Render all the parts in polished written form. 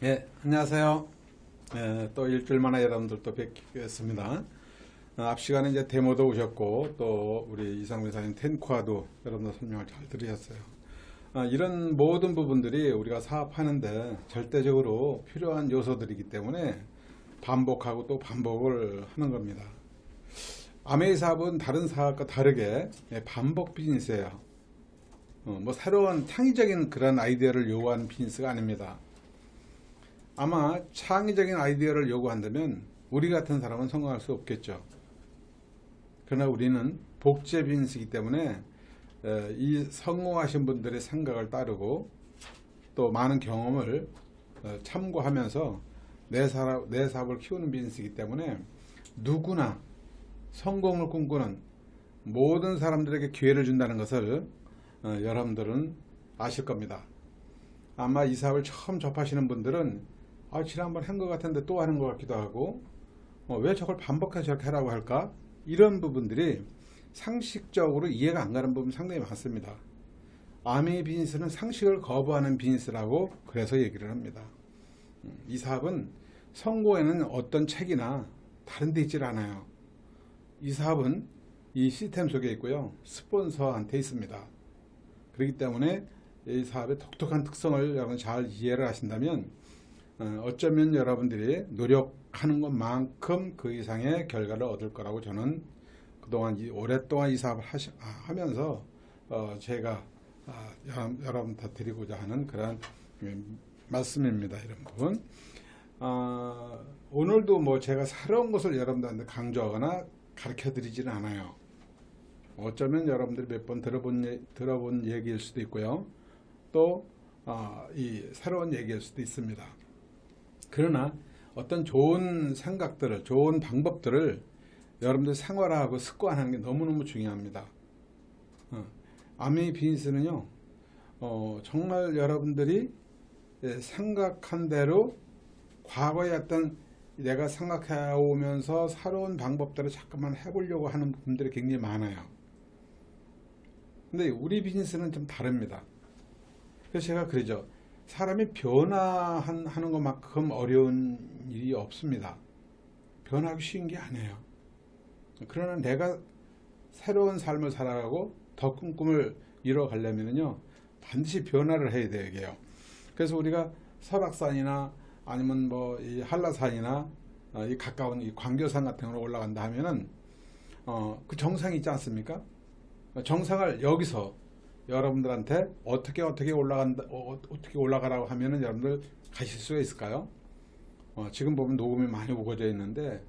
예, 안녕하세요. 또 일주일 만에 여러분들 또 뵙겠습니다. 앞 시간에 이제 데모도 오셨고, 또 우리 이상민 사님 텐코아도 여러분들 설명을 잘 들으셨어요. 이런 모든 부분들이 우리가 사업하는데 절대적으로 필요한 요소들이기 때문에 반복하고 또 반복을 하는 겁니다. 아메이 사업은 다른 사업과 다르게 반복 비즈니스예요. 뭐 새로운 창의적인 그런 아이디어를 요구하는 비즈니스가 아닙니다. 아마 창의적인 아이디어를 요구한다면 우리 같은 사람은 성공할 수 없겠죠. 그러나 우리는 복제 비즈니스이기 때문에 이 성공하신 분들의 생각을 따르고 또 많은 경험을 참고하면서 내 사업을 키우는 비즈니스이기 때문에 누구나 성공을 꿈꾸는 모든 사람들에게 기회를 준다는 것을 여러분들은 아실 겁니다. 아마 이 사업을 처음 접하시는 분들은 지난번 한 것 같은데 또 하는 것 같기도 하고 왜 저걸 반복해서 저렇게 하라고 할까? 이런 부분들이 상식적으로 이해가 안 가는 부분이 상당히 많습니다. 아메이 비즈니스는 상식을 거부하는 비즈니스라고 그래서 얘기를 합니다. 이 사업은 성공에는 어떤 책이나 다른 데 있질 않아요. 이 사업은 이 시스템 속에 있고요. 스폰서한테 있습니다. 그렇기 때문에 이 사업의 독특한 특성을 여러분 잘 이해를 하신다면 어쩌면 여러분들이 노력하는 것만큼 그 이상의 결과를 얻을 거라고 저는 그동안 오랫동안 이 사업을 하면서 제가 여러분한테 드리고자 하는 그런 말씀입니다. 이런 부분. 오늘도 뭐 제가 새로운 것을 여러분들한테 강조하거나 가르쳐 드리지는 않아요. 어쩌면 여러분들이 몇 번 들어본 얘기일 수도 있고요. 또 이 새로운 얘기일 수도 있습니다. 그러나 어떤 좋은 생각들을, 좋은 방법들을 여러분들 생활화하고 습관하는 게 너무너무 중요합니다. 아메이 비즈니스는요, 정말 여러분들이 생각한 대로 과거에 어떤 내가 생각해 오면서 새로운 방법들을 자꾸만 해보려고 하는 분들이 굉장히 많아요. 근데 우리 비즈니스는 좀 다릅니다. 그래서 제가 그러죠. 사람이 변화하는 것만큼 어려운 일이 없습니다. 변하기 쉬운 게 아니에요. 그러나 내가 새로운 삶을 살아가고 더 큰 꿈을 이뤄가려면요, 반드시 변화를 해야 되게요. 그래서 우리가 설악산이나 아니면 뭐 이 한라산이나 이 가까운 이 광교산 같은 걸 올라간다 하면은 그 정상이 있지 않습니까? 정상을 여기서 여러분들한테 어떻게 올라가라고 하면은 여러분들 가실 수가 있을까요? 지금 보면 녹음이 많이 우거져 있는데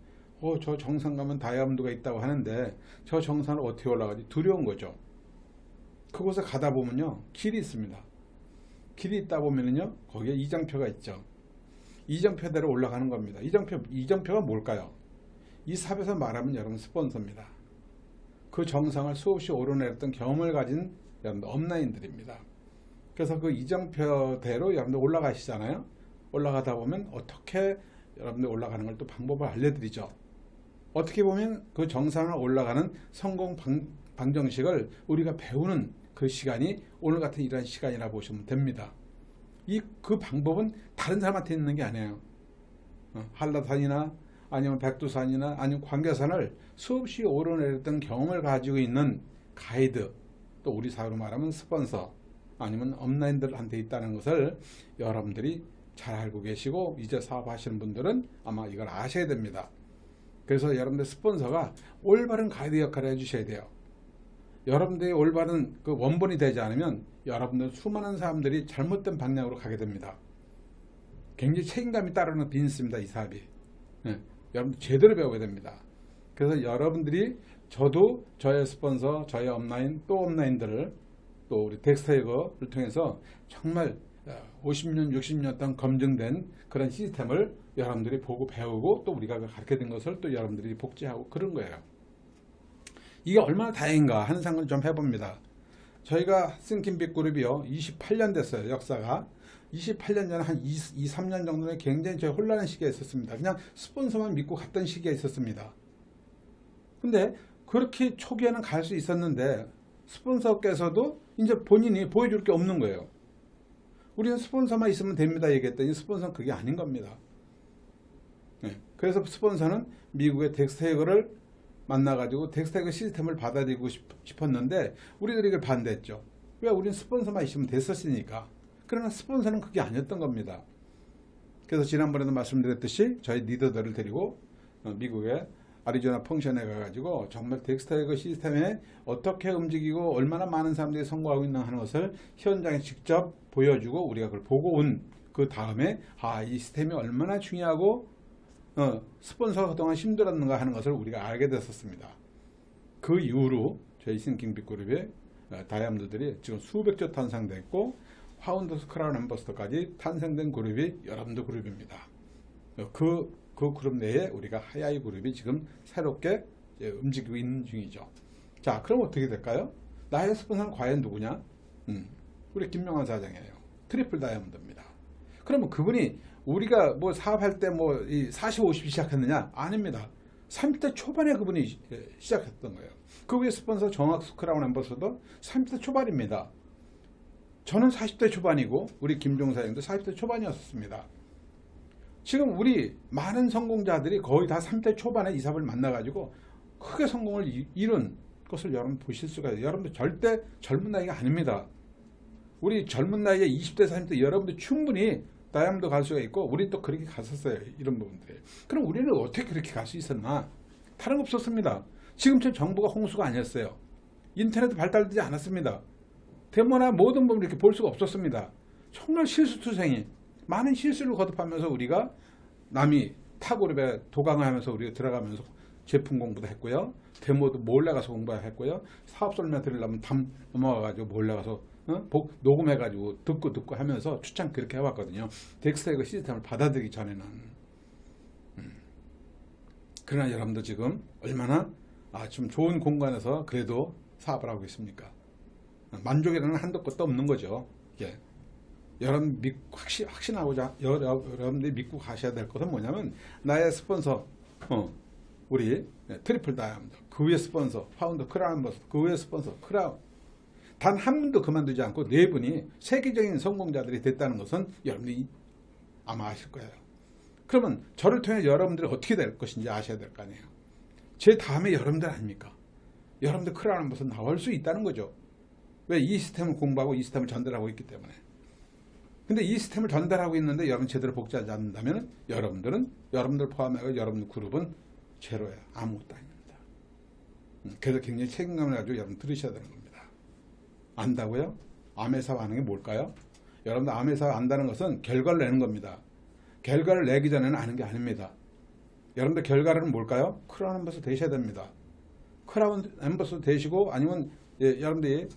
저 정상 가면 다이아몬드가 있다고 하는데 저 정상을 어떻게 올라가지? 두려운 거죠. 그곳에 가다 보면요, 길이 있습니다. 길이 있다 보면은요, 거기에 이정표가 있죠. 이정표대로 올라가는 겁니다. 이정표가 뭘까요? 이 삽에서 말하면 여러분 스폰서입니다. 그 정상을 수없이 오르내렸던 경험을 가진 여러분들 업라인들입니다. 그래서 그 이정표대로 여러분들 올라가시잖아요. 올라가다 보면 어떻게 여러분들 올라가는 걸 또 방법을 알려드리죠. 어떻게 보면 그 정상을 올라가는 성공 방정식을 우리가 배우는 그 시간이 오늘 같은 이런 시간이라 보시면 됩니다. 그 방법은 다른 사람한테 있는 게 아니에요. 한라산이나 아니면 백두산이나 아니면 광교산을 수없이 오르내렸던 경험을 가지고 있는 가이드, 또 우리 사회로 말하면 스폰서 아니면 업라인들한테 있다는 것을 여러분들이 잘 알고 계시고 이제 사업하시는 분들은 아마 이걸 아셔야 됩니다. 그래서 여러분들 스폰서가 올바른 가이드 역할을 해주셔야 돼요. 여러분들이 올바른 그 원본이 되지 않으면 여러분들 수많은 사람들이 잘못된 방향으로 가게 됩니다. 굉장히 책임감이 따르는 비즈니스입니다. 이 사업이. 여러분들 제대로 배워야 됩니다. 그래서 여러분들이 저도 저의 스폰서, 저의 업라인, 또 업라인들을 또 우리 덱스터이거를 통해서 정말 50년, 60년 동안 검증된 그런 시스템을 여러분들이 보고 배우고 또 우리가 가르쳐드린 것을 또 여러분들이 복제하고 그런 거예요. 이게 얼마나 다행인가 하는 생각을 좀 해봅니다. 저희가 싱킹빅 그룹이요, 28년 됐어요. 역사가. 28년 전에 한 3년 정도는 굉장히 저희 혼란한 시기가 있었습니다. 그냥 스폰서만 믿고 갔던 시기가 있었습니다. 근데 그렇게 초기에는 갈 수 있었는데 스폰서께서도 이제 본인이 보여줄 게 없는 거예요. 우리는 스폰서만 있으면 됩니다 얘기했더니 스폰서는 그게 아닌 겁니다. 네. 그래서 스폰서는 미국의 덱스테이거를 만나가지고 덱스테이거 시스템을 받아들이고 싶었는데 우리들이 이걸 반대했죠. 왜? 우리는 스폰서만 있으면 됐었으니까. 그러나 스폰서는 그게 아니었던 겁니다. 그래서 지난번에도 말씀드렸듯이 저희 리더들을 데리고 미국의 아리조나 펑션에 가가지고 정말 덱스테이거 시스템에 어떻게 움직이고 얼마나 많은 사람들이 성공하고 있나 하는 것을 현장에 직접 보여주고 우리가 그걸 보고 온 그 다음에 이 시스템이 얼마나 중요하고 스폰서가 그동안 힘들었는가 하는 것을 우리가 알게 됐었습니다. 그 이후로 저희 싱킹 빅그룹의 다이아몬드들이 지금 수백 조 탄생됐고 파운더스 크라운 앰버서더까지 탄생된 그룹이 여러분들 그룹입니다. 그 그룹 내에 우리가 하야이 그룹이 지금 새롭게 움직이고 있는 중이죠. 자, 그럼 어떻게 될까요? 나의 스폰서는 과연 누구냐? 우리 김명환 사장이에요. 트리플 다이아몬드입니다. 그러면 그분이 우리가 뭐 사업할 때 뭐 40, 50 시작했느냐? 아닙니다. 30대 초반에 그분이 시작했던 거예요. 그 위에 스폰서 정학수 크라운 앰버서더 30대 초반입니다. 저는 40대 초반이고 우리 김종 사장도 40대 초반이었습니다. 지금 우리 많은 성공자들이 거의 다 30대 초반에 이 사업을 만나가지고 크게 성공을 이룬 것을 여러분 보실 수가 있어요. 여러분들 절대 젊은 나이가 아닙니다. 우리 젊은 나이에 20대, 30대 여러분들 충분히 다이아몬드 갈 수가 있고 우리 또 그렇게 갔었어요. 이런 부분들이. 그럼 우리는 어떻게 그렇게 갈 수 있었나? 다른 거 없었습니다. 지금처럼 정보가 홍수가 아니었어요. 인터넷도 발달되지 않았습니다. 데모나 모든 부분을 이렇게 볼 수가 없었습니다. 정말 실수투성이 많은 실수를 거듭하면서 우리가 남이 타그룹에 도강을 하면서 우리가 들어가면서 제품 공부도 했고요. 데모도 몰래 가서 공부했고요. 사업 설명 들으려면 담 넘어가가지고 몰래 가서 녹음해가지고 듣고 하면서 추천 그렇게 해왔거든요. 덱스테이거 시스템을 받아들이기 전에는. 그러나 여러분도 지금 얼마나 좀 좋은 공간에서 그래도 사업을 하고 있습니까? 만족이라는 한도 끝도 없는 거죠. 예. 여러분 확신하고자 여러분들이 믿고 가셔야 될 것은 뭐냐면 나의 스폰서 우리 트리플 다이아몬드 그 위에 스폰서 파운드 크라운 버스 그 위에 스폰서 크라운 단 한 분도 그만두지 않고 네 분이 세계적인 성공자들이 됐다는 것은 여러분들이 아마 아실 거예요. 그러면 저를 통해 여러분들이 어떻게 될 것인지 아셔야 될 거 아니에요. 제 다음에 여러분들 아닙니까? 여러분들 크라운 버스 나올 수 있다는 거죠. 왜? 이 시스템을 공부하고 이 시스템을 전달하고 있기 때문에. 근데 이 시스템을 전달하고 있는데 여러분 제대로 복제하지 않는다면 여러분들 포함하여 여러분 그룹은 제로예요. 아무것도 아닙니다. 그래서 굉장히 책임감을 가지고 여러분 들으셔야 되는 겁니다. 안다고요? 암의 사업 하는 게 뭘까요? 여러분들 암의 사업 안다는 것은 결과를 내는 겁니다. 결과를 내기 전에는 아는 게 아닙니다. 여러분들 결과는 뭘까요? 크라운 앰버서 되셔야 됩니다. 크라운 앰버서 되시고 아니면 여러분들이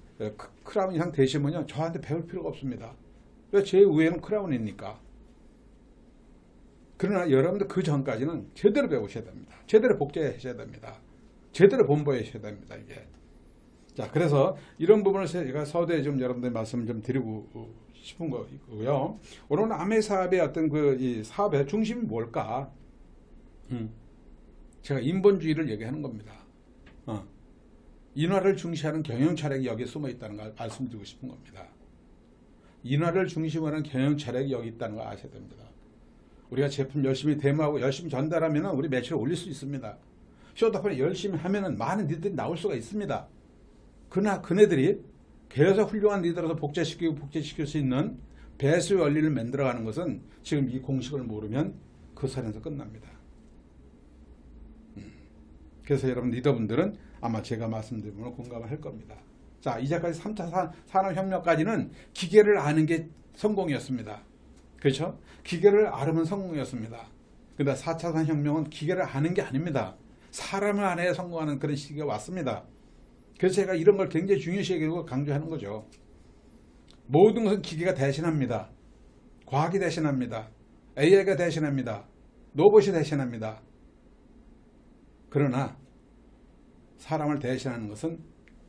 크라운 이상 되시면요 저한테 배울 필요가 없습니다. 왜? 제 위에는 크라운이니까. 그러나 여러분들 그 전까지는 제대로 배우셔야 됩니다. 제대로 복제하셔야 됩니다. 제대로 본보하셔야 됩니다. 이게. 자, 그래서 이런 부분을 제가 서두에 좀 여러분들 말씀을 좀 드리고 싶은 거고요. 오늘 암의 사업의 어떤 이 사업의 중심이 뭘까? 제가 인본주의를 얘기하는 겁니다. 인화를 중시하는 경영 철학이 여기에 숨어 있다는 걸 말씀드리고 싶은 겁니다. 인화를 중심으로 하는 경영 철학이 여기 있다는 걸 아셔야 됩니다. 우리가 제품 열심히 데모하고 열심히 전달하면 우리 매출을 올릴 수 있습니다. 쇼다폰에 열심히 하면 많은 리더들이 나올 수가 있습니다. 그러나 그네들이 계속 훌륭한 리더로서 복제시킬 수 있는 배수의 원리를 만들어가는 것은 지금 이 공식을 모르면 그 선에서 끝납니다. 그래서 여러분 리더분들은 아마 제가 말씀드리면 공감을 할 겁니다. 자, 이제까지 3차 산업혁명까지는 기계를 아는 게 성공이었습니다. 그렇죠? 기계를 알으면 성공이었습니다. 그런데 4차 산업혁명은 기계를 아는 게 아닙니다. 사람을 안에 성공하는 그런 시기가 왔습니다. 그래서 제가 이런 걸 굉장히 중요시하고 강조하는 거죠. 모든 것은 기계가 대신합니다. 과학이 대신합니다. AI가 대신합니다. 로봇이 대신합니다. 그러나 사람을 대신하는 것은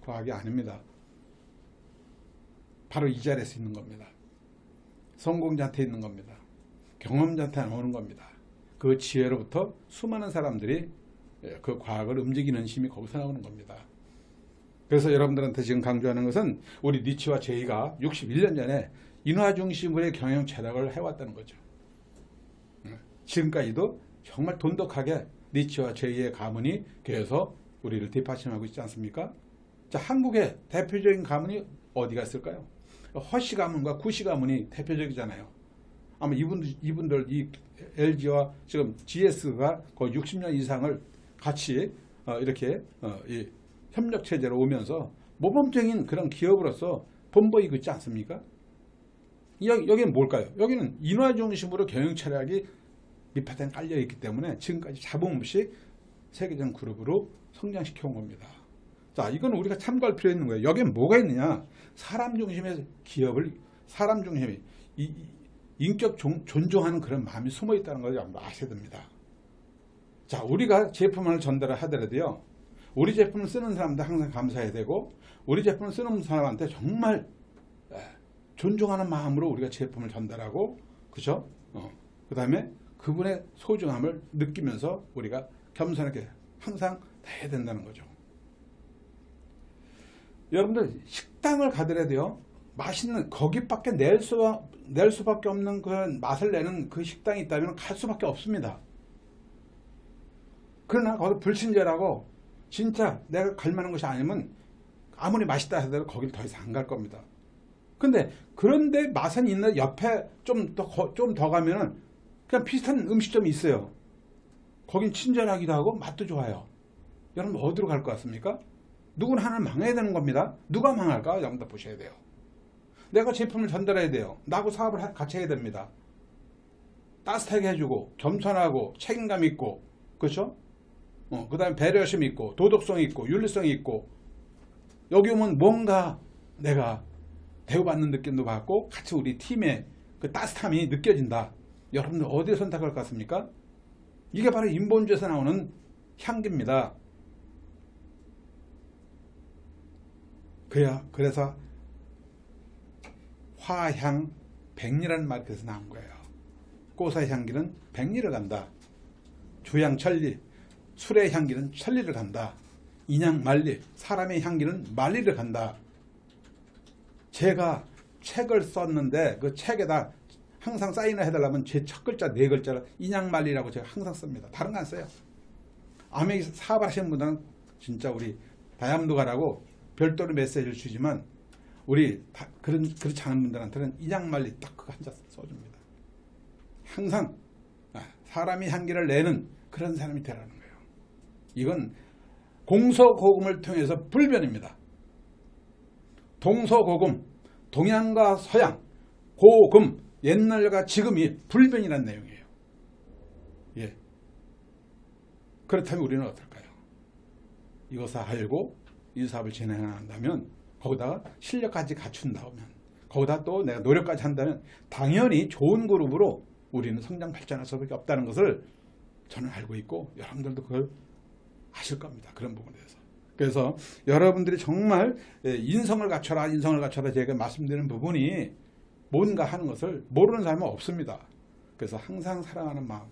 과학이 아닙니다. 바로 이 자리에서 있는 겁니다. 성공자한테 있는 겁니다. 경험자한테 오는 겁니다. 그 지혜로부터 수많은 사람들이 그 과학을 움직이는 힘이 거기서 나오는 겁니다. 그래서 여러분들한테 지금 강조하는 것은 우리 니치와 제이가 61년 전에 인화 중심으로의 경영 철학을 해왔다는 거죠. 지금까지도 정말 돈독하게 니치와 제이의 가문이 계속 우리를 뒷받침하고 있지 않습니까? 자, 한국의 대표적인 가문이 어디가 있을까요? 허씨 가문과 구씨 가문이 대표적이잖아요. 아마 이분들 이 LG와 지금 GS가 거의 60년 이상을 같이 이렇게 이 협력 체제로 오면서 모범적인 그런 기업으로서 본보이고 있지 않습니까? 여기는 뭘까요? 여기는 인화 중심으로 경영 철학이 밑바탕에 깔려 있기 때문에 지금까지 잡음 없이 세계적 그룹으로 성장시켜 온 겁니다. 자, 이건 우리가 참고할 필요 있는 거예요. 여기에 뭐가 있느냐? 사람 중심의 기업을, 사람 중심의 인격 존중하는 그런 마음이 숨어 있다는 걸 여러분 아셔야 됩니다. 자, 우리가 제품을 전달을 하더라도요, 우리 제품을 쓰는 사람한테 항상 감사해야 되고, 우리 제품을 쓰는 사람한테 정말 존중하는 마음으로 우리가 제품을 전달하고, 그죠? 그 다음에 그분의 소중함을 느끼면서 우리가 겸손하게 항상 해야 된다는 거죠. 여러분들 식당을 가더라도요, 맛있는 거기밖에 낼 수밖에 없는 그런 맛을 내는 그 식당이 있다면 갈 수밖에 없습니다. 그러나 거기서 불친절하고 진짜 내가 갈 만한 것이 아니면 아무리 맛있다 하더라도 거기를 더 이상 안 갈 겁니다. 근데 그런데 맛은 있는 옆에 좀 더 가면은 그냥 비슷한 음식점이 있어요. 거긴 친절하기도 하고 맛도 좋아요. 여러분 어디로 갈 것 같습니까? 누구는 하나는 망해야 되는 겁니다. 누가 망할까? 여러분들 보셔야 돼요. 내가 제품을 전달해야 돼요. 나하고 사업을 같이 해야 됩니다. 따뜻하게 해주고 겸손하고 책임감 있고, 그렇죠? 그 다음에 배려심 있고 도덕성 있고 윤리성이 있고, 여기 오면 뭔가 내가 대우받는 느낌도 받고 같이 우리 팀의 그 따뜻함이 느껴진다. 여러분들 어디에 선택할 것 같습니까? 이게 바로 인본주의에서 나오는 향기입니다. 그래서 화향 백리라는 말이 그래서 나온 거예요. 꽃의 향기는 백리를 간다. 주향 천리, 술의 향기는 천리를 간다. 인향 만리, 사람의 향기는 만리를 간다. 제가 책을 썼는데 그 책에다 항상 사인을 해달라면 제 첫 글자 네 글자를 인향만리라고 제가 항상 씁니다. 다른 거 안 써요. 아메 사업을 하시는 분들은 진짜 우리 다이아몬드 가라고 별도로 메시지를 주지만 우리 그렇지 않은 분들한테는 인향만리 딱 그거 한 자 써줍니다. 항상 사람이 향기를 내는 그런 사람이 되라는 거예요. 이건 공서고금을 통해서 불변입니다. 동서고금, 동양과 서양, 고금, 옛날과 지금이 불변이라는 내용이에요. 예. 그렇다면 우리는 어떨까요? 이것을 알고 이 사업을 진행한다면, 거기다가 실력까지 갖춘다면, 거기다 또 내가 노력까지 한다면 당연히 좋은 그룹으로 우리는 성장 발전할 수밖에 없다는 것을 저는 알고 있고 여러분들도 그걸 아실 겁니다. 그런 부분에 대해서. 그래서 여러분들이 정말 인성을 갖춰라 제가 말씀드리는 부분이 뭔가 하는 것을 모르는 사람은 없습니다. 그래서 항상 사랑하는 마음.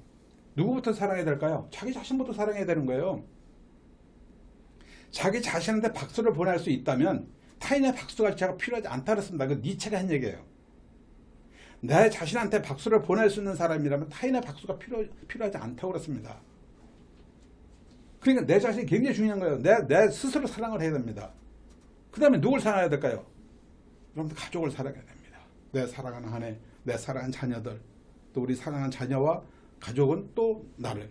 누구부터 사랑해야 될까요? 자기 자신부터 사랑해야 되는 거예요. 자기 자신한테 박수를 보낼 수 있다면 타인의 박수가 제가 필요하지 않다 그랬습니다. 그 니체가 한 얘기예요. 내 자신한테 박수를 보낼 수 있는 사람이라면 타인의 박수가 필요하지 않다고 그랬습니다. 그러니까 내 자신이 굉장히 중요한 거예요. 내 스스로 사랑을 해야 됩니다. 그 다음에 누굴 사랑해야 될까요? 여러분들 가족을 사랑해야 됩니다. 내 사랑하는 아내, 내 사랑하는 자녀들, 또 우리 사랑하는 자녀와 가족은 또 나를.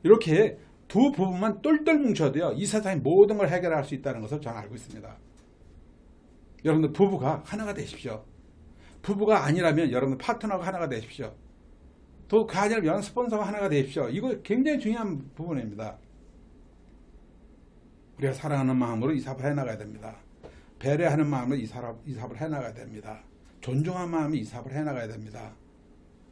이렇게 두 부분만 똘똘 뭉쳐도요, 이 세상의 모든 걸 해결할 수 있다는 것을 저는 알고 있습니다. 여러분들 부부가 하나가 되십시오. 부부가 아니라면 여러분들 파트너가 하나가 되십시오. 또 그 아니라면 스폰서가 하나가 되십시오. 이거 굉장히 중요한 부분입니다. 우리가 사랑하는 마음으로 이 사업을 해나가야 됩니다. 배려하는 마음으로 이 사업을 해나가야 됩니다. 존중하는 마음으로 이 사업을 해나가야 됩니다.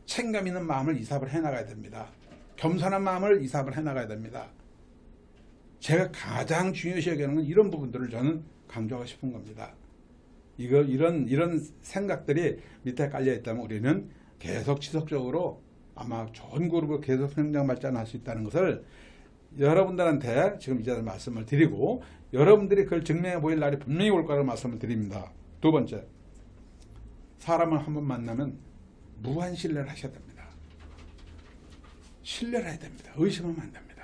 책임감 있는 마음을 이 사업을 해나가야 됩니다. 겸손한 마음을 이 사업을 해나가야 됩니다. 제가 가장 중요시 여기는 건 이런 부분들을 저는 강조하고 싶은 겁니다. 이런 생각들이 밑에 깔려 있다면 우리는 계속 지속적으로 아마 좋은 그룹으로 계속 성장 발전할 수 있다는 것을 여러분들한테 지금 이제 말씀을 드리고 여러분들이 그걸 증명해 보일 날이 분명히 올 거라고 말씀을 드립니다. 두 번째, 사람을 한번 만나면 무한 신뢰를 하셔야 됩니다. 신뢰를 해야 됩니다. 의심하면 안 됩니다.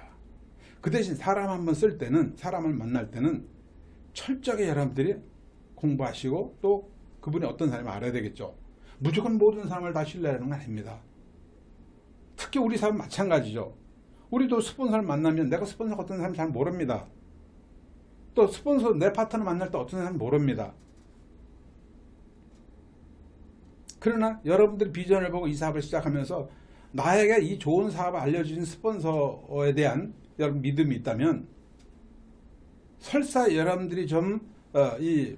그 대신 사람 한번 쓸 때는, 사람을 만날 때는 철저하게 여러분들이 공부하시고 또 그분이 어떤 사람을 알아야 되겠죠. 무조건 모든 사람을 다 신뢰하는 건 아닙니다. 특히 우리 사람 마찬가지죠. 우리도 스폰서를 만나면 내가 스폰서가 어떤 사람인지 잘 모릅니다. 또 스폰서 내 파트너 만날 때 어떤 사람인지 모릅니다. 그러나 여러분들이 비전을 보고 이 사업을 시작하면서 나에게 이 좋은 사업을 알려주신 스폰서에 대한 여러분 믿음이 있다면 설사 여러분들이 좀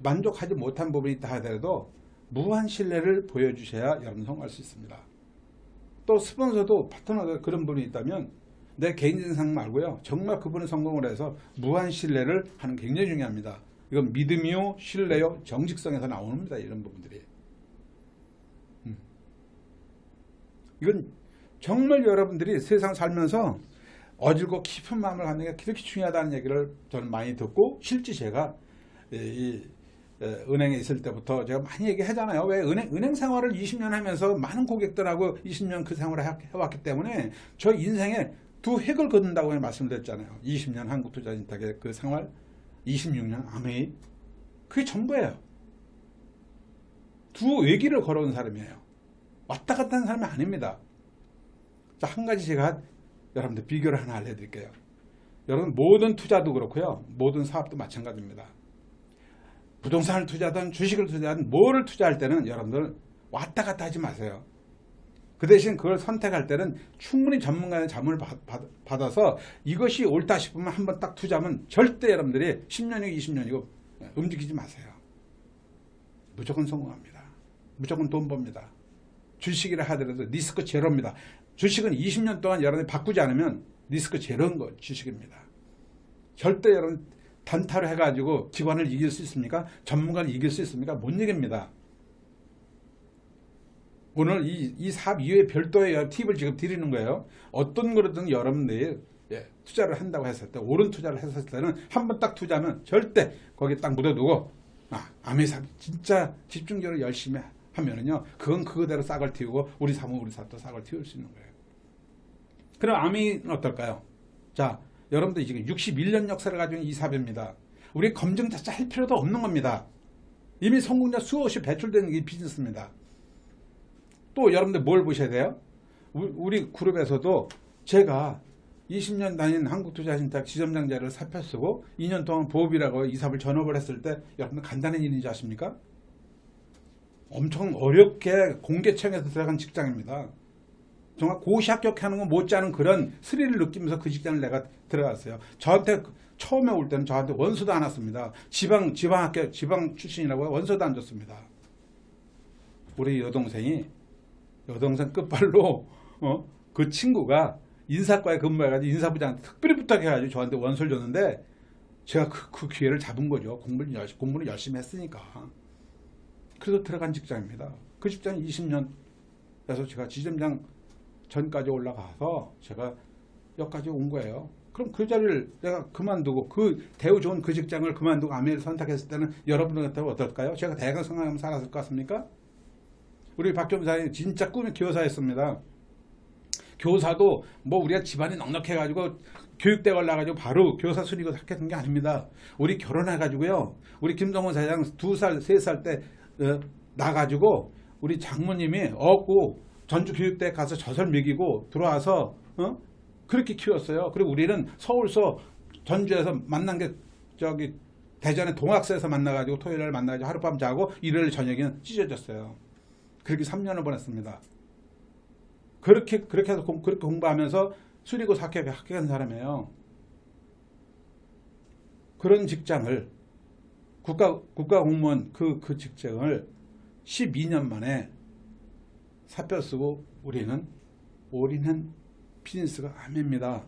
만족하지 못한 부분이 있다 하더라도 무한 신뢰를 보여주셔야 여러분 성공할 수 있습니다. 또 스폰서도 파트너가 그런 분이 있다면 내 개인적인 상황 말고요. 정말 그분이 성공을 해서 무한 신뢰를 하는 게 굉장히 중요합니다. 이건 믿음이요, 신뢰요, 정직성에서 나옵니다. 이런 부분들이. 이건 정말 여러분들이 세상 살면서 어질고 깊은 마음을 갖는 게 그렇게 중요하다는 얘기를 저는 많이 듣고 실제 제가 은행에 있을 때부터 제가 많이 얘기하잖아요. 왜 은행 생활을 20년 하면서 많은 고객들하고 20년 그 생활을 해왔기 때문에 저 인생에 두 획을 긋는다고 말씀드렸잖아요. 20년 한국투자신탁의 그 생활, 26년 아메이, 그게 전부예요. 두 외길을 걸어온 사람이에요. 왔다 갔다 하는 사람이 아닙니다. 자, 한 가지 제가 여러분들 비교를 하나 알려드릴게요. 여러분 모든 투자도 그렇고요. 모든 사업도 마찬가지입니다. 부동산을 투자하든 주식을 투자하든 뭐를 투자할 때는 여러분들 왔다 갔다 하지 마세요. 그 대신 그걸 선택할 때는 충분히 전문가의 자문을 받아서 이것이 옳다 싶으면 한번 딱 투자하면 절대 여러분들이 10년이고 20년이고 움직이지 마세요. 무조건 성공합니다. 무조건 돈 법니다. 주식이라 하더라도 리스크 제로입니다. 주식은 20년 동안 여러분이 바꾸지 않으면 리스크 제로인 거 주식입니다. 절대 여러분 단타로 해가지고 기관을 이길 수 있습니까? 전문가를 이길 수 있습니까? 못 이깁니다. 오늘 이 사업 이외에 별도의 팁을 지금 드리는 거예요. 어떤 거든 여러분들이 투자를 한다고 했을 때, 옳은 투자를 했을 때는 한번 딱 투자하면 절대 거기에 딱 묻어두고 아메사업 진짜 집중적으로 열심히 하면은요, 그건 그거대로 싹을 틔우고 우리 사업도 싹을 틔울 수 있는 거예요. 그럼 아미는 어떨까요? 자, 여러분들 지금 61년 역사를 가지고 있는 이 사업입니다. 우리 검증 자체 할 필요도 없는 겁니다. 이미 성공자 수없이 배출된 이 비즈니스입니다. 또 여러분들 뭘 보셔야 돼요? 우리 그룹에서도 제가 20년 다닌 한국투자신탁 지점장자를 사표 쓰고 2년 동안 보업이라고 이 사업을 전업을 했을 때 여러분들 간단한 일인지 아십니까? 엄청 어렵게 공개청에서 들어간 직장입니다. 정말 고시 합격하는 거 못지않은 그런 스릴을 느끼면서 그 직장을 내가 들어갔어요. 저한테 처음에 올 때는 저한테 원서도 안 왔습니다. 지방 출신이라고 원서도 안 줬습니다. 우리 여동생 끝발로 그 친구가 인사과에 근무해가지고 인사부장한테 특별히 부탁해가지고 저한테 원서를 줬는데 제가 그 기회를 잡은 거죠. 공부를 열심히 했으니까. 그래서 들어간 직장입니다. 그 직장이 20년에서 제가 지점장 전까지 올라가서 제가 여기까지 온 거예요. 그럼 그 자리를 내가 그만두고 그 대우 좋은 그 직장을 그만두고 아메를 선택했을 때는 여러분들 같다면 어떨까요? 제가 대학을 생각하면 살았을 것 같습니까? 우리 박경사님 진짜 꿈이 교사였습니다. 교사도 뭐 우리가 집안이 넉넉해가지고 교육대 올라가지고 바로 교사 순위고 합격한 게 아닙니다. 우리 결혼해가지고요. 우리 김동원 사장 2살, 3살 때 나가지고 우리 장모님이 얻고 전주교육대 가서 젖을 먹이고 들어와서 그렇게 키웠어요. 그리고 우리는 서울서 전주에서 만난 게 저기 대전의 동학사에서 만나가지고 토요일날 만나가지고 하룻밤 자고 일요일 저녁에는 찢어졌어요. 그렇게 3년을 보냈습니다. 그렇게 해서 그렇게 공부하면서 수리고 합격한 사람이에요. 그런 직장을 국가공무원 그 직장을 12년 만에 사표 쓰고 우리는 올인한 비즈니스가 아메입니다.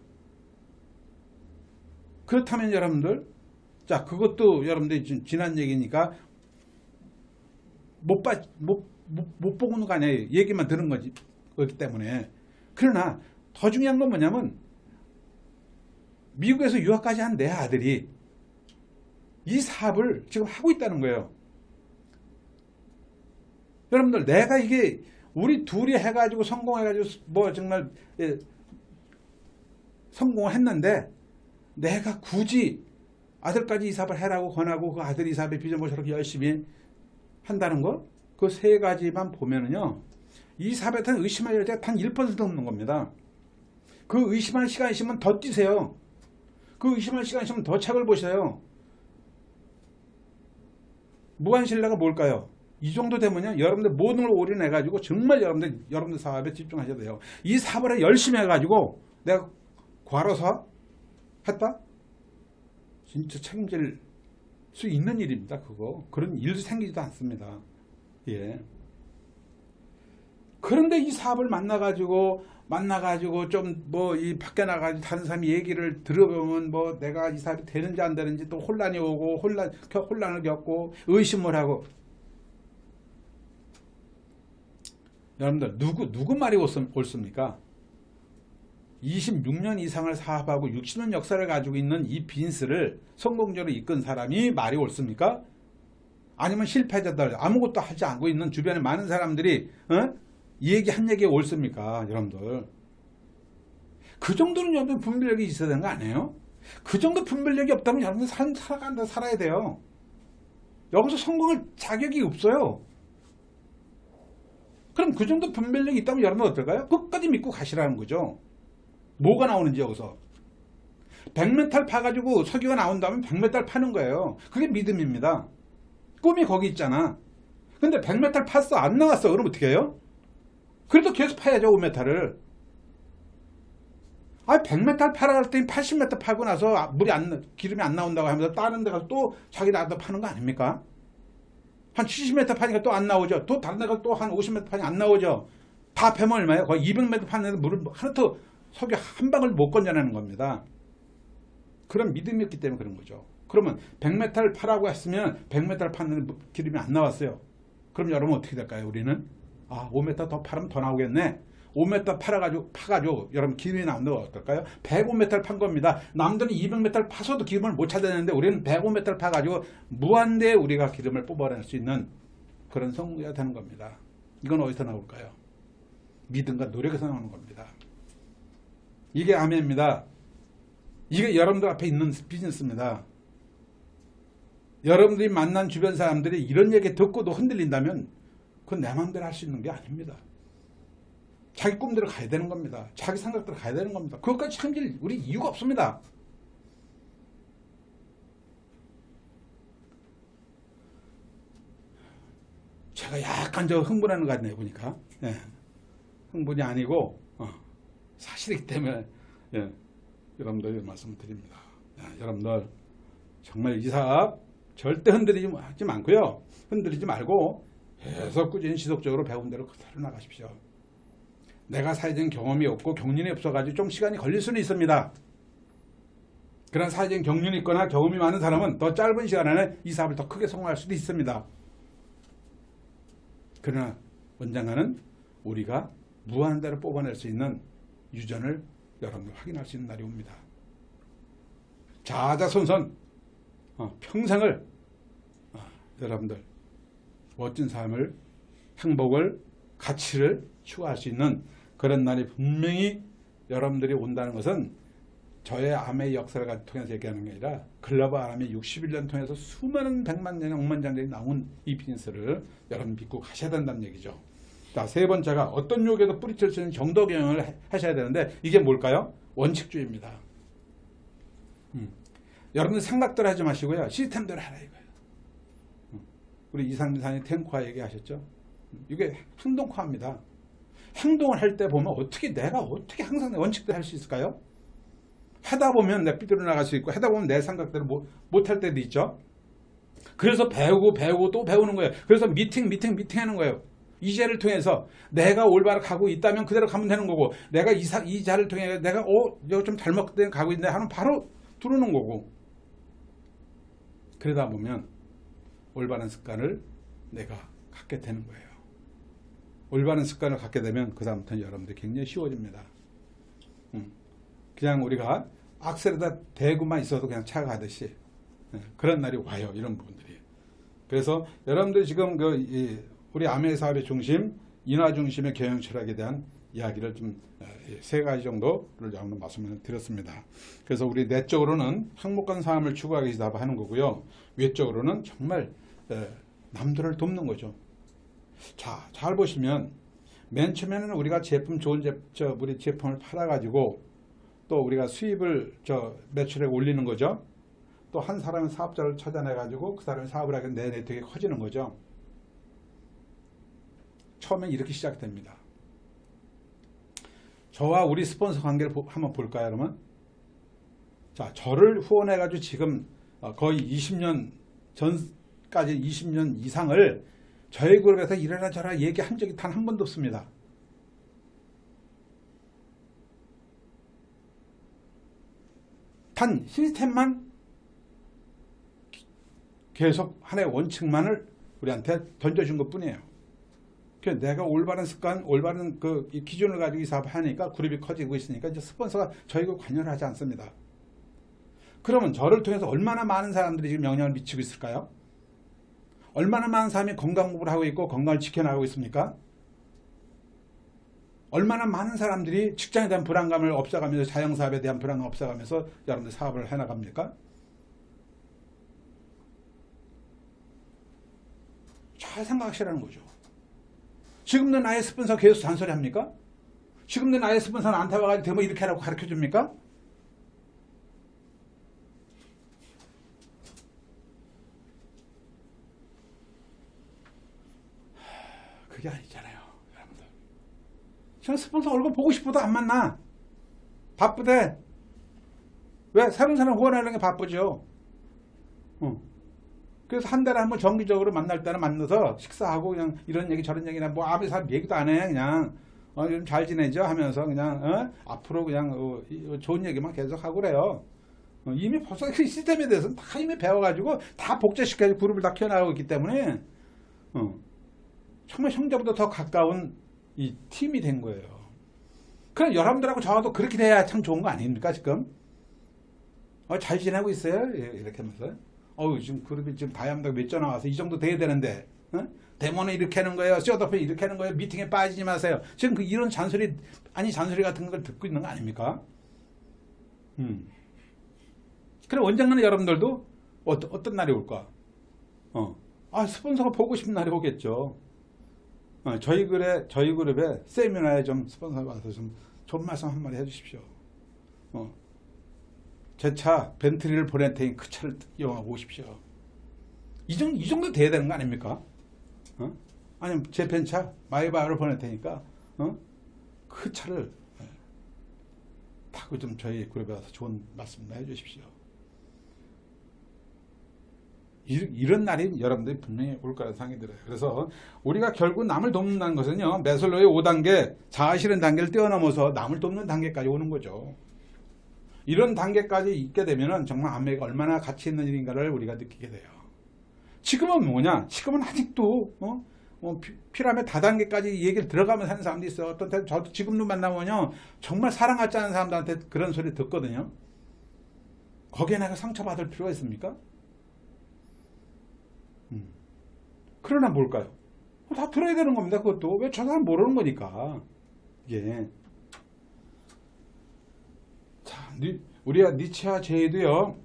그렇다면 여러분들, 자, 그것도 여러분들이 지난 얘기니까 못 보고 있는 거 아니에요. 얘기만 들은 거지. 그렇기 때문에. 그러나 더 중요한 건 뭐냐면 미국에서 유학까지 한 내 아들이 이 사업을 지금 하고 있다는 거예요. 여러분들, 내가 이게 우리 둘이 해가지고 성공해가지고 뭐 정말 성공을 했는데, 내가 굳이 아들까지 이 사업을 해라고 권하고 그 아들이 이 사업에 비전을 저렇게 열심히 한다는 거, 그 세 가지만 보면은요, 이 사업에 대한 의심할 여지가 단 1% 없는 겁니다. 그 의심할 시간이 있으면 더 뛰세요. 그 의심할 시간이 있으면 더 책을 보세요. 무한신뢰가 뭘까요? 이 정도 되면요, 여러분들 모든 걸 올인해가지고 정말 여러분들 사업에 집중하셔야 돼요. 이 사업을 열심히 해가지고 내가 과로사 했다? 진짜 책임질 수 있는 일입니다. 그런 일도 생기지도 않습니다. 예. 그런데 이 사업을 만나가지고 좀 뭐 이 밖에 나가서 다른 사람이 얘기를 들어보면 뭐 내가 이 사업이 되는지 안 되는지 또 혼란이 오고 혼란을 겪고 의심을 하고. 여러분들, 누구 말이 옳습니까? 26년 이상을 사업하고 60년 역사를 가지고 있는 이 빈스를 성공적으로 이끈 사람이 말이 옳습니까? 아니면 실패자들, 아무것도 하지 않고 있는 주변에 많은 사람들이 이 얘기 한 얘기가 옳습니까? 여러분들, 그 정도는 여러분 분별력이 있어야 되는 거 아니에요? 그 정도 분별력이 없다면 여러분들 살아야 돼요. 여기서 성공할 자격이 없어요. 그럼 그 정도 분별력이 있다면 여러분 어떨까요? 끝까지 믿고 가시라는 거죠. 뭐가 나오는지 여기서 100m 파가지고 석유가 나온다면 100m 파는 거예요. 그게 믿음입니다. 꿈이 거기 있잖아. 근데 100m 팠어, 안 나왔어. 그럼 어떻게 해요? 그래도 계속 파야죠, 5m를. 100m 파라 그랬더니 80m 파고 나서 기름이 안 나온다고 하면서 다른 데 가서 또 자기 나도 파는 거 아닙니까? 한 70m 파니까 또 안 나오죠. 또 다른 데 가서 또 한 50m 파니까 안 나오죠. 다 패면 얼마예요? 거의 200m 파는데 물을 하나도 석유 한 방울 못 건져내는 겁니다. 그런 믿음이 있기 때문에 그런 거죠. 그러면 100m를 파라고 했으면 100m를 팠는데 기름이 안 나왔어요. 그럼 여러분 어떻게 될까요? 우리는 5m 더 파면 더 나오겠네. 5m 파가지고 여러분 기름이 나온다고 어떨까요? 105m를 판 겁니다. 남들은 200m를 파서도 기름을 못 찾아내는데 우리는 105m를 파가지고 무한대에 우리가 기름을 뽑아낼 수 있는 그런 성공자가 되는 겁니다. 이건 어디서 나올까요? 믿음과 노력에서 나오는 겁니다. 이게 아멘입니다. 이게 여러분들 앞에 있는 비즈니스입니다. 여러분들이 만난 주변 사람들이 이런 얘기 듣고도 흔들린다면 그건 내 마음대로 할 수 있는 게 아닙니다. 자기 꿈대로 가야 되는 겁니다. 자기 생각대로 가야 되는 겁니다. 그것까지 책임질 우리 이유가 없습니다. 제가 약간 흥분하는 것 같네요, 보니까. 예. 흥분이 아니고 사실이기 때문에 여러분들 말씀을 드립니다. 여러분들 정말 이 사업 절대 흔들리지 않고요. 흔들리지 말고 계속 꾸준히 지속적으로 배운 대로 그대로 나가십시오. 내가 사회적인 경험이 없고 경륜이 없어가지고 좀 시간이 걸릴 수는 있습니다. 그런 사회적인 경륜이 있거나 경험이 많은 사람은 더 짧은 시간 안에 이 사업을 더 크게 성공할 수도 있습니다. 그러나 언젠가는 우리가 무한대로 뽑아낼 수 있는 유전을 여러분들 확인할 수 있는 날이 옵니다. 자자손손 평생을 여러분들 멋진 삶을, 행복을, 가치를 추구할 수 있는 그런 날이 분명히 여러분들이 온다는 것은 저의 암의 역사를 통해서 얘기하는 게 아니라 글로벌 암의 61년 통해서 수많은 백만 년, 억만 장들이 나온 이 비즈니스를 여러분 믿고 가셔야 된다는 얘기죠. 자, 세 번째가 어떤 욕에도 뿌리칠 수 있는 정도 경영을 하셔야 되는데 이게 뭘까요? 원칙주의입니다. 여러분들 생각대로 하지 마시고요. 시스템대로 하라 이거예요. 우리 이상민사님 탱커화 얘기하셨죠? 이게 행동화입니다. 행동을 할 때 보면 내가 어떻게 항상 원칙대로 할 수 있을까요? 하다 보면 내 삐뚤어 나갈 수 있고 하다 보면 내 생각대로 못할 때도 있죠. 그래서 배우고 또 배우는 거예요. 그래서 미팅 하는 거예요. 이 자를 통해서 내가 올바로 가고 있다면 그대로 가면 되는 거고, 내가 이 자를 통해 내가 이거 좀 잘못 가고 있네 하면 바로 들어오는 거고. 그러다 보면 올바른 습관을 내가 갖게 되는 거예요. 올바른 습관을 갖게 되면 그 다음부터는 여러분들 굉장히 쉬워집니다. 그냥 우리가 악셀에다 대고만 있어도 그냥 차가 가듯이 그런 날이 와요. 이런 부분들이. 그래서 여러분들이 지금 우리 아메 사업의 중심, 인화 중심의 경영 철학에 대한 이야기를 좀 세 가지 정도를 한번 말씀을 드렸습니다. 그래서 우리 내적으로는 행복한 삶을 추구하기 위해서 하는 거고요. 외적으로는 정말 남들을 돕는 거죠. 자, 잘 보시면 맨 처음에는 우리가 좋은 우리 제품을 팔아가지고 또 우리가 수입을 매출액 올리는 거죠. 또 한 사람의 사업자를 찾아내가지고 그 사람이 사업을 하게 내 네트워크가 커지는 거죠. 처음엔 이렇게 시작됩니다. 저와 우리 스폰서 관계를 한번 볼까요, 여러분? 자, 저를 후원해가지고 지금 거의 20년 전까지 20년 이상을 저희 그룹에서 이래라 저래라 얘기한 적이 단 한 번도 없습니다. 단 시스템만 계속 하나의 원칙만을 우리한테 던져준 것 뿐이에요. 내가 올바른 습관, 올바른 이 기준을 가지고 이 사업을 하니까 그룹이 커지고 있으니까 이제 스폰서가 저희 그 관여를 하지 않습니다. 그러면 저를 통해서 얼마나 많은 사람들이 지금 영향을 미치고 있을까요? 얼마나 많은 사람이 건강 공부를 하고 있고 건강을 지켜나가고 있습니까? 얼마나 많은 사람들이 직장에 대한 불안감을 없애가면서 자영사업에 대한 불안감을 없애가면서 여러분들 사업을 해나갑니까? 잘 생각하시라는 거죠. 지금도 나의 스폰서 계속 잔소리 합니까? 지금도 나의 스폰서는 나한테 와가지고 대모 이렇게 하라고 가르쳐 줍니까? 그게 아니잖아요, 여러분들. 저는 스폰서 얼굴 보고 싶어도 안 만나. 바쁘대. 왜? 새로운 사람 후원하려는 게 바쁘죠. 그래서 한 달에 한 번 정기적으로 만날 때는 만나서 식사하고 그냥 이런 얘기 저런 얘기나 뭐 아무 사람 얘기도 안 해. 그냥 좀 잘 지내죠 하면서 그냥 앞으로 그냥 좋은 얘기만 계속 하고 그래요. 이미 벌써 그 시스템에 대해서는 다 이미 배워가지고 다 복제시켜서 그룹을 다 키워나가고 있기 때문에 정말 형제보다 더 가까운 이 팀이 된 거예요. 그럼 여러분들하고 저하고 그렇게 돼야 참 좋은 거 아닙니까 지금? 잘 지내고 있어요? 이렇게 하면서. 지금 그룹이 지금 다이아몬드가 몇 점 나와서 이 정도 돼야 되는데, 데모는 이렇게 하는 거예요. 셋업은 이렇게 하는 거예요. 미팅에 빠지지 마세요. 지금 이런 잔소리 같은 걸 듣고 있는 거 아닙니까? 그래, 언젠가는 여러분들도 어떤 날이 올까? 스폰서가 보고 싶은 날이 오겠죠. 저희 그룹에 세미나에 좀 스폰서가 와서 좀 좋은 말씀 한마디 해주십시오. 제 차 벤틀리를 보낼 테니 그 차를 이용하고 오십시오. 이 정도 돼야 되는 거 아닙니까? 아니면 제 벤차 마이바흐를 보낼 테니까 그 차를 타고 좀 저희 그룹에 와서 좋은 말씀 해주십시오. 이런 날이 여러분들이 분명히 올 거라는 생각이 들어요. 그래서 우리가 결국 남을 돕는다는 것은요, 매슬로의 5단계 자아실현 단계를 뛰어넘어서 남을 돕는 단계까지 오는 거죠. 이런 단계까지 있게 되면은 정말 아메가 얼마나 가치 있는 일인가를 우리가 느끼게 돼요. 지금은 뭐냐? 지금은 아직도 피라미드 다단계까지 얘기를 들어가면서 하는 사람도 있어요. 어떤 때 저도 지금도 만나면요, 정말 사랑하지 않는 사람들한테 그런 소리 듣거든요. 거기에 내가 상처받을 필요가 있습니까? 그러나 뭘까요? 다 들어야 되는 겁니다. 그것도. 왜 저 사람 모르는 거니까. 이게. 자, 우리가 니체와 제이도요,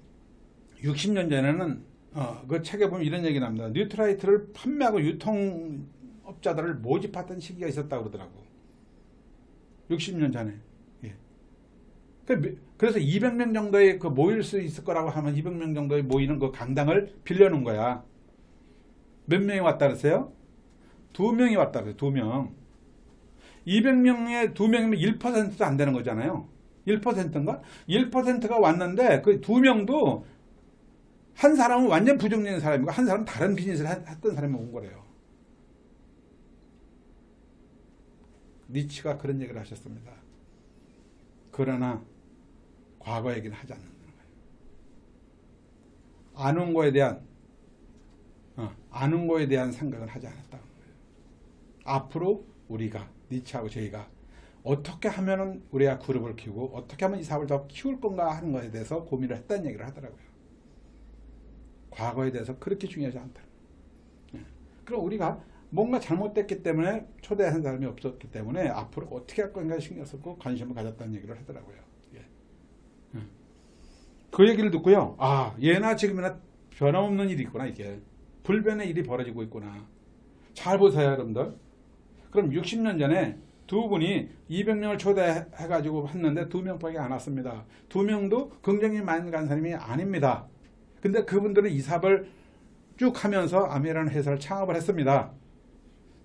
60년 전에는, 그 책에 보면 이런 얘기 납니다. 뉴트라이트를 판매하고 유통업자들을 모집했던 시기가 있었다고 그러더라고. 60년 전에. 예. 그래서 200명 정도의 모일 수 있을 거라고 하면 200명 정도의 모이는 그 강당을 빌려놓은 거야. 몇 명이 왔다 그랬어요? 2명이 왔다 그랬어요. 2명. 200명에 2명이면 1%도 안 되는 거잖아요. 1%인가? 1%가 왔는데 그 2명도 한 사람은 완전 부정적인 사람이고 한 사람은 다른 비즈니스를 했던 사람이 온 거래요. 니치가 그런 얘기를 하셨습니다. 그러나 과거 얘기는 하지 않는다는 거예요. 아는 거에 대한 생각을 하지 않았다는 거예요. 앞으로 우리가 니치하고 저희가 어떻게 하면은 우리가 그룹을 키우고 어떻게 하면 이 사업을 더 키울 건가 하는 것에 대해서 고민을 했다는 얘기를 하더라고요. 과거에 대해서 그렇게 중요하지 않다. 그럼 우리가 뭔가 잘못됐기 때문에 초대한 사람이 없었기 때문에 앞으로 어떻게 할 건가 신경 쓰고 관심을 가졌다는 얘기를 하더라고요. 그 얘기를 듣고요. 아, 예나 지금이나 변함없는 일이 있구나. 이게 불변의 일이 벌어지고 있구나. 잘 보세요, 여러분들. 그럼 60년 전에 두 분이 200명을 초대해가지고 했는데 2명밖에 안 왔습니다. 2명도 긍정이 많이 간 사람이 아닙니다. 근데 그분들은 이 사업을 쭉 하면서 아미라는 회사를 창업을 했습니다.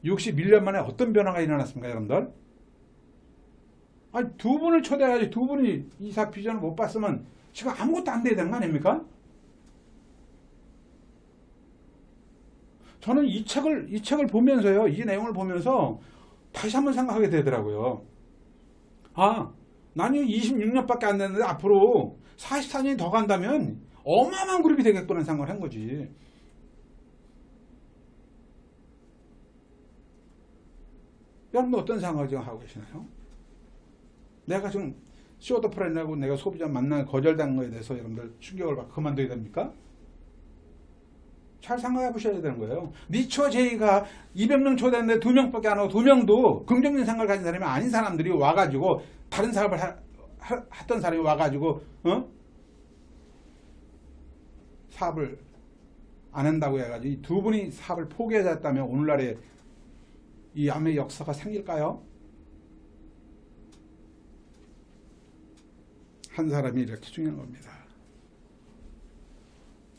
61년 만에 어떤 변화가 일어났습니까, 여러분들? 아니, 두 분을 초대해야지. 두 분이 이 사업 비전을 못 봤으면 지금 아무것도 안 돼야 되는 거 아닙니까? 저는 이 책을 보면서요, 이 내용을 보면서 다시 한번 생각하게 되더라고요. 아, 나는 26년밖에 안 됐는데 앞으로 44년이 더 간다면 어마어마한 그룹이 되겠구나 생각을 한 거지. 여러분도 어떤 생각을 지금 하고 계시나요? 내가 지금 시어터 프렌드하고 내가 소비자 만나 거절당한 거에 대해서 여러분들 충격을 받고 그만둬야 됩니까? 잘 생각해 보셔야 되는 거예요. 니처 제이가 200명 초대했는데 2명밖에 안 오고 2명도 긍정적인 생각을 가진 사람이 아닌 사람들이 와가지고 다른 사업을 했던 사람이 와가지고 사업을 안 한다고 해가지고 이 두 분이 사업을 포기했다면 오늘날에 이 암의 역사가 생길까요? 한 사람이 이렇게 중요한 겁니다.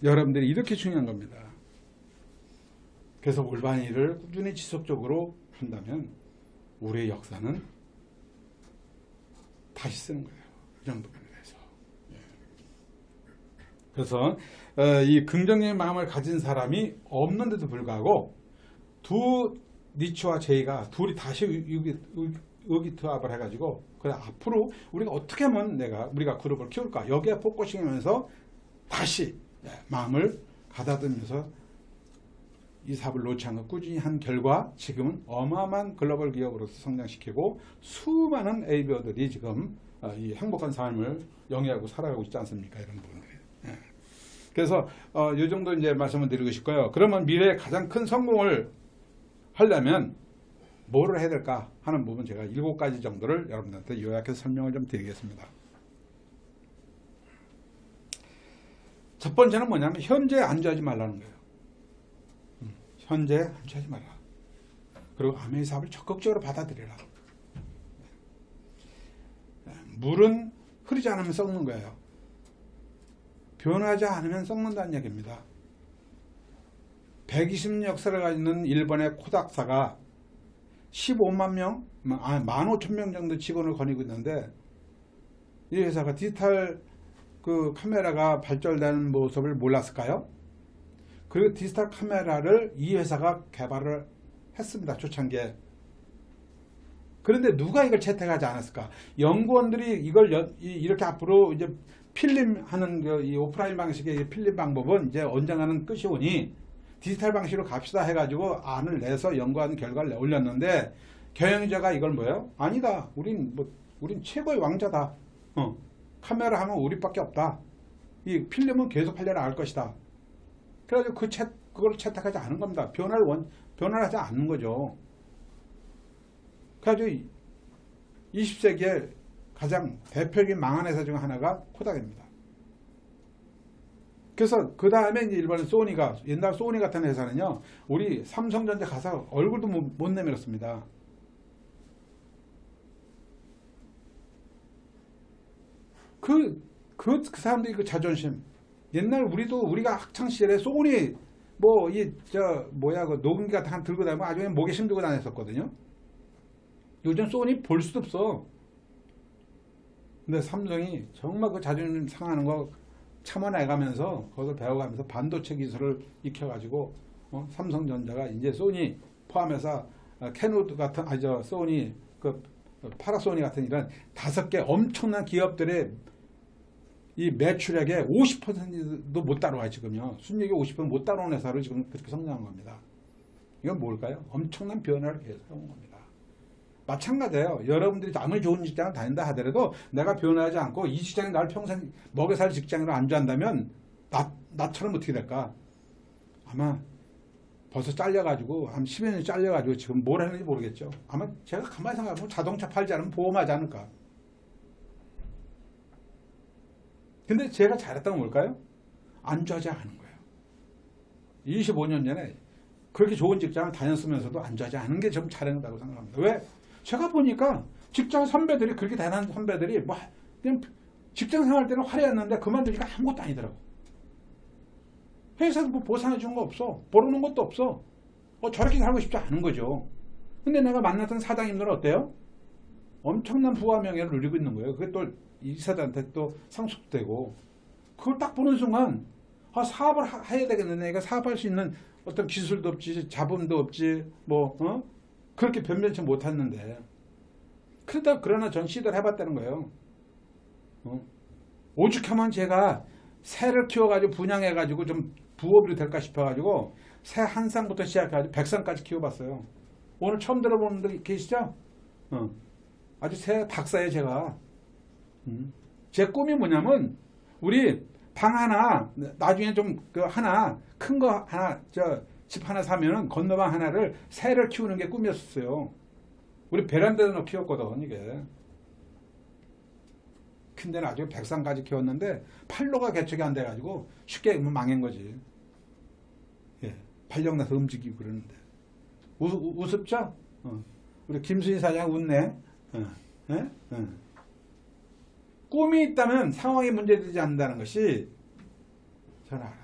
여러분들이 이렇게 중요한 겁니다. 그래서 올바른 일을 꾸준히 지속적으로 한다면 우리의 역사는 다시 쓰는 거예요. 이 정도 면에서. 그래서 이 긍정적인 마음을 가진 사람이 없는데도 불구하고 두 니츠와 제이가 둘이 다시 의기투합을 해가지고 그래 앞으로 우리가 어떻게 하면 우리가 그룹을 키울까 여기에 포커싱하면서 다시 마음을 가다듬으면서 이 사업을 놓지 않고 꾸준히 한 결과 지금은 어마어마한 글로벌 기업으로서 성장시키고 수많은 에이비어들이 지금 이 행복한 삶을 영위하고 살아가고 있지 않습니까? 이런 부분들이. 그래서 이 정도 이제 말씀을 드리고 싶고요. 그러면 미래에 가장 큰 성공을 하려면 뭐를 해야 될까 하는 부분 제가 7가지 정도를 여러분들한테 요약해서 설명을 좀 드리겠습니다. 첫 번째는 뭐냐면 현재에 안주하지 말라는 거예요. 현재에 안주하지 말라. 그리고 아메이 사업을 적극적으로 받아들여라. 물은 흐르지 않으면 썩는 거예요. 변하지 않으면 썩는다는 얘기입니다. 120년 역사를 가지는 일본의 코닥사가 15만 명, 15,000명 정도 직원을 거느리고 있는데 이 회사가 디지털 그 카메라가 발전되는 모습을 몰랐을까요? 그리고 디지털 카메라를 이 회사가 개발을 했습니다. 초창기에. 그런데 누가 이걸 채택하지 않았을까? 연구원들이 이걸 이렇게 앞으로 이제 필름 하는 이 오프라인 방식의 필름 방법은 이제 언젠가는 끝이 오니 디지털 방식으로 갑시다 해가지고 안을 내서 연구한 결과를 올렸는데 경영자가 이걸 뭐예요? 아니다. 우린 최고의 왕자다. 카메라 하면 우리밖에 없다. 이 필름은 계속 하려나 할 것이다. 그래가지고 그걸 채택하지 않은 겁니다. 변화를 하지 않는 거죠. 그래가지고 20세기에 가장 대표적인 망한 회사 중 하나가 코닥입니다. 그래서 그 다음에 이제 일본의 소니가 옛날 소니 같은 회사는요, 우리 삼성전자 가서 얼굴도 못 내밀었습니다. 그 사람들이 그 자존심. 옛날 우리가 학창 시절에 소니 그 녹음기 같은 거 들고 다니면 아주 목에 들고 다녔었거든요. 요즘 소니 볼 수도 없어. 근데 삼성이 정말 그 자존심 상하는 거 참아내가면서 그것을 배워가면서 반도체 기술을 익혀가지고 삼성전자가 이제 소니 포함해서 캐노드 같은 소니 그 파라소니 같은 이런 5개 엄청난 기업들의 이 매출액의 50%도 못 따라와 지금요. 순이익이 50%못 따라오는 회사로 지금 그렇게 성장한 겁니다. 이건 뭘까요? 엄청난 변화를 계속한 겁니다. 마찬가지예요. 여러분들이 아무리 좋은 직장을 다닌다 하더라도 내가 변하지 않고 이 직장이 나를 평생 먹여 살 직장으로 안주한다면 나처럼 어떻게 될까? 아마 벌써 잘려가지고 한 10여 년 잘려가지고 지금 뭘 하는지 모르겠죠. 아마 제가 가만히 생각해보면 자동차 팔지 않으면 보험하지 않을까. 근데 제가 잘했던 건 뭘까요? 안주하지 않은 거예요. 25년 전에 그렇게 좋은 직장을 다녔으면서도 안주하지 않은 게 좀 잘했다고 생각합니다. 왜? 제가 보니까 직장 선배들이 그렇게 대단한 선배들이 뭐 그냥 직장 생활 때는 화려했는데 그만두니까 아무것도 아니더라고. 회사에서 뭐 보상해 주는 거 없어. 벌어놓은 것도 없어. 저렇게 살고 싶지 않은 거죠. 근데 내가 만났던 사장님들은 어때요? 엄청난 부와 명예를 누리고 있는 거예요. 그게 또 이사들한테 또 상속되고. 그걸 딱 보는 순간 사업을 해야 되겠네. 내가 사업할 수 있는 어떤 기술도 없지, 자본도 없지, 그렇게 변변치 못했는데. 그러나 전 시도를 해봤다는 거예요. 오죽하면 제가 새를 키워가지고 분양해가지고 좀 부업이 될까 싶어가지고 새 한 쌍부터 시작해가지고 100쌍까지 키워봤어요. 오늘 처음 들어보는 분들 계시죠? 아주 새 박사예요, 제가. 제 꿈이 뭐냐면 우리 방 하나 나중에 좀 하나 큰 거 하나 집 하나 사면은 건너방 하나를 새를 키우는 게 꿈이었어요. 우리 베란다에도 키웠거든 이게. 근데 나중에 100쌍까지 키웠는데 팔로가 개척이 안 돼가지고 쉽게 망한 거지. 예, 발령나서 움직이고 그러는데 우습죠? 우리 김수희 사장 웃네. 꿈이 있다면 상황이 문제되지 않는다는 것이 저는 알아요.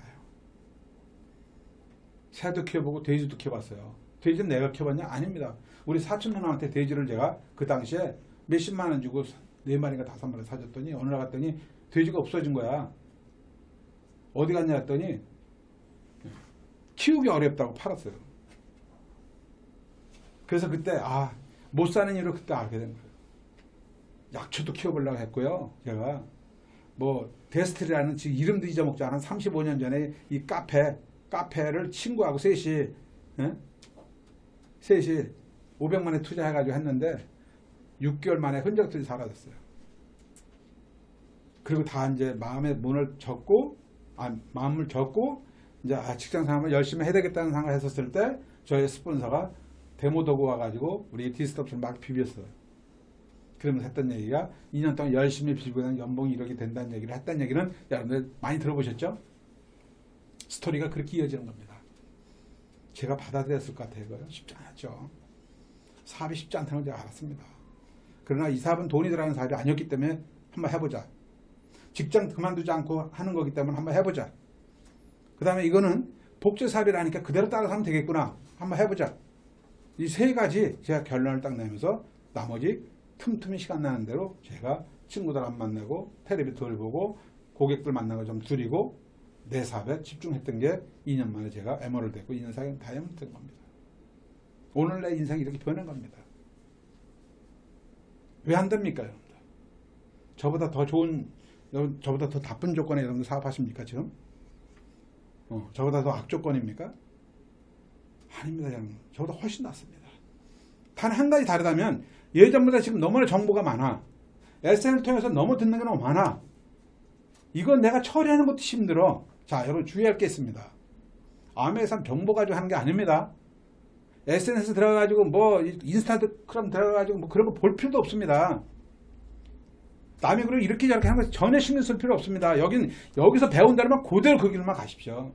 새도 키워보고 돼지도 키워봤어요. 돼지는 내가 키워봤냐? 아닙니다. 우리 사촌 누나한테 돼지를 제가 그 당시에 몇십만 원 주고 4마리인가 5마리 사줬더니 어느 날 갔더니 돼지가 없어진 거야. 어디 갔냐 했더니 키우기 어렵다고 팔았어요. 그래서 그때 못 사는 이유를 그때 알게 된 거예요. 약초도 키워보려고 했고요. 제가 데스트리라는 지금 이름도 잊어먹지 않은 35년 전에 이 카페를 친구하고 셋이 500만 원 투자해가지고 했는데 6개월 만에 흔적들이 사라졌어요. 그리고 다 이제 마음을 접고 이제 직장 생활을 열심히 해야 되겠다는 생각을 했었을 때 저희 스폰서가 데모도구 와가지고 우리 디스톱스를 막 비볐어요. 그러면서 했던 얘기가 2년 동안 열심히 빌고 난 연봉이 이렇게 된다는 얘기를 했다는 얘기는 여러분들 많이 들어보셨죠? 스토리가 그렇게 이어지는 겁니다. 제가 받아들였을 것 같아요. 이거요. 쉽지 않았죠. 사업이 쉽지 않다는 걸 제가 알았습니다. 그러나 이 사업은 돈이 들어가는 사업이 아니었기 때문에 한번 해보자. 직장 그만두지 않고 하는 거기 때문에 한번 해보자. 그 다음에 이거는 복제 사업이라니까 그대로 따라서 하면 되겠구나. 한번 해보자. 이 세 가지 제가 결론을 딱 내면서 나머지 틈틈이 시간 나는 대로 제가 친구들 안 만나고 텔레비 덜 보고 고객들 만나고 좀 줄이고 내 사업에 집중했던 게 2년 만에 제가 에머럴드 됐고 2년 사이에 다이아몬드 된 겁니다. 오늘 내 인생이 이렇게 변한 겁니다. 왜 안 됩니까, 여러분들? 저보다 더 좋은, 저보다 더 나쁜 조건에 여러분들 사업하십니까, 지금? 저보다 더 악조건입니까? 아닙니다, 여러분. 저보다 훨씬 낫습니다. 단 한 가지 다르다면 예전보다 지금 너무나 정보가 많아. SNS를 통해서 너무 듣는 게 너무 많아. 이건 내가 처리하는 것도 힘들어. 자, 여러분 주의할 게 있습니다. 아메에선 정보 가지고 하는 게 아닙니다. SNS 들어가가지고 인스타그램 들어가가지고 그런 거 볼 필요도 없습니다. 남이 그리고 이렇게 저렇게 하는 거 전혀 신경 쓸 필요 없습니다. 여기서 배운다면 그대로 그 길만 가십시오.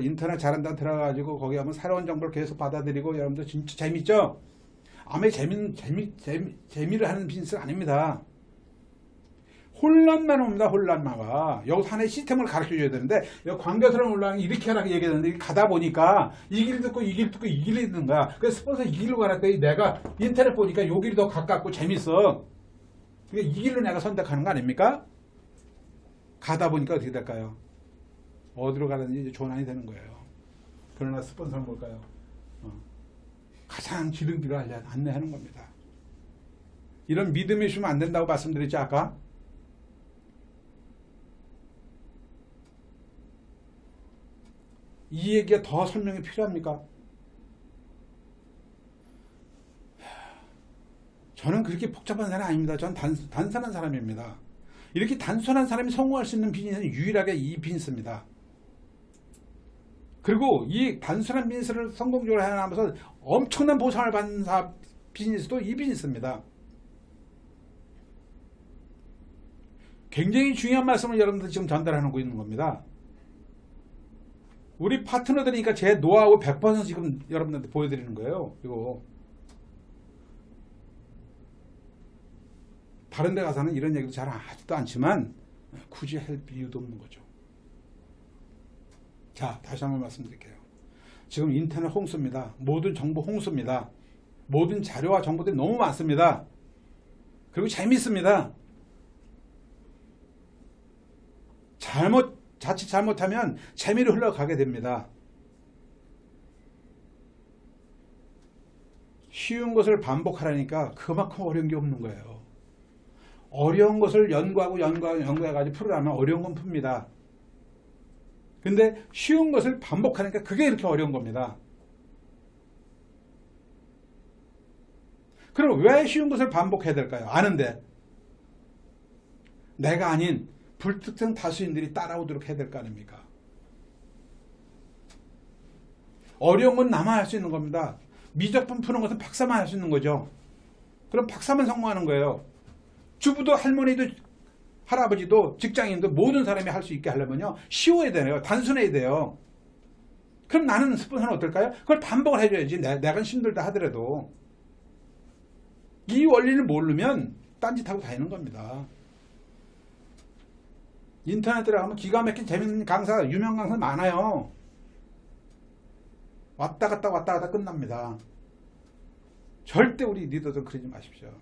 인터넷 잘한다 들어가가지고 거기 하면 새로운 정보를 계속 받아들이고 여러분들 진짜 재밌죠? 아메 재미를 하는 비즈니스는 아닙니다. 혼란만 옵니다. 혼란만 와. 여기서 하나의 시스템을 가르쳐줘야 되는데 여기 관계사람 올라가는 이렇게 하라고 얘기하는데 가다 보니까 이 길 듣고 이 길 듣고 이 길이 있는 거야. 그래서 스폰서 이 길로 가라더니 내가 인터넷 보니까 요 길이 더 가깝고 재밌어. 그러니까 이 길로 내가 선택하는 거 아닙니까? 가다 보니까 어떻게 될까요? 어디로 가는지 이제 조난이 되는 거예요. 그러나 스폰서는 뭘까요? 가장 지름길을 안내하는 겁니다. 이런 믿음이 있으면 안 된다고 말씀드렸죠, 아까? 이 얘기가 더 설명이 필요합니까? 저는 그렇게 복잡한 사람이 아닙니다. 저는 단순한 사람입니다. 이렇게 단순한 사람이 성공할 수 있는 비즈니스는 유일하게 이 비즈니스입니다. 그리고 이 단순한 비즈니스를 성공적으로 해나가면서 엄청난 보상을 받는 비즈니스도 이 비즈니스입니다. 굉장히 중요한 말씀을 여러분들 지금 전달하고 있는 겁니다. 우리 파트너들이니까 제 노하우 100% 지금 여러분들한테 보여드리는 거예요. 이거 다른 데 가서는 이런 얘기도 잘 하지도 않지만 굳이 할 이유도 없는 거죠. 자, 다시 한번 말씀드릴게요. 지금 인터넷 홍수입니다. 모든 정보 홍수입니다. 모든 자료와 정보들이 너무 많습니다. 그리고 재밌습니다. 자칫 잘못하면 재미로 흘러가게 됩니다. 쉬운 것을 반복하라니까 그만큼 어려운 게 없는 거예요. 어려운 것을 연구해가지고 풀으라면 어려운 건 풉니다. 근데 쉬운 것을 반복하니까 그게 이렇게 어려운 겁니다. 그럼 왜 쉬운 것을 반복해야 될까요? 아는데 내가 아닌 불특정 다수인들이 따라오도록 해야 될 거 아닙니까? 어려운 건 나만 할 수 있는 겁니다. 미적분 푸는 것은 박사만 할 수 있는 거죠. 그럼 박사만 성공하는 거예요. 주부도 할머니도 할아버지도 직장인도 모든 사람이 할 수 있게 하려면요, 쉬워야 돼요. 단순해야 돼요. 그럼 나는 스폰서는 어떨까요? 그걸 반복을 해줘야지. 내가 힘들다 하더라도. 이 원리를 모르면 딴짓하고 다니는 겁니다. 인터넷 들어가면 기가 막힌 재밌는 강사, 유명 강사 많아요. 왔다 갔다 끝납니다. 절대 우리 리더들 그러지 마십시오.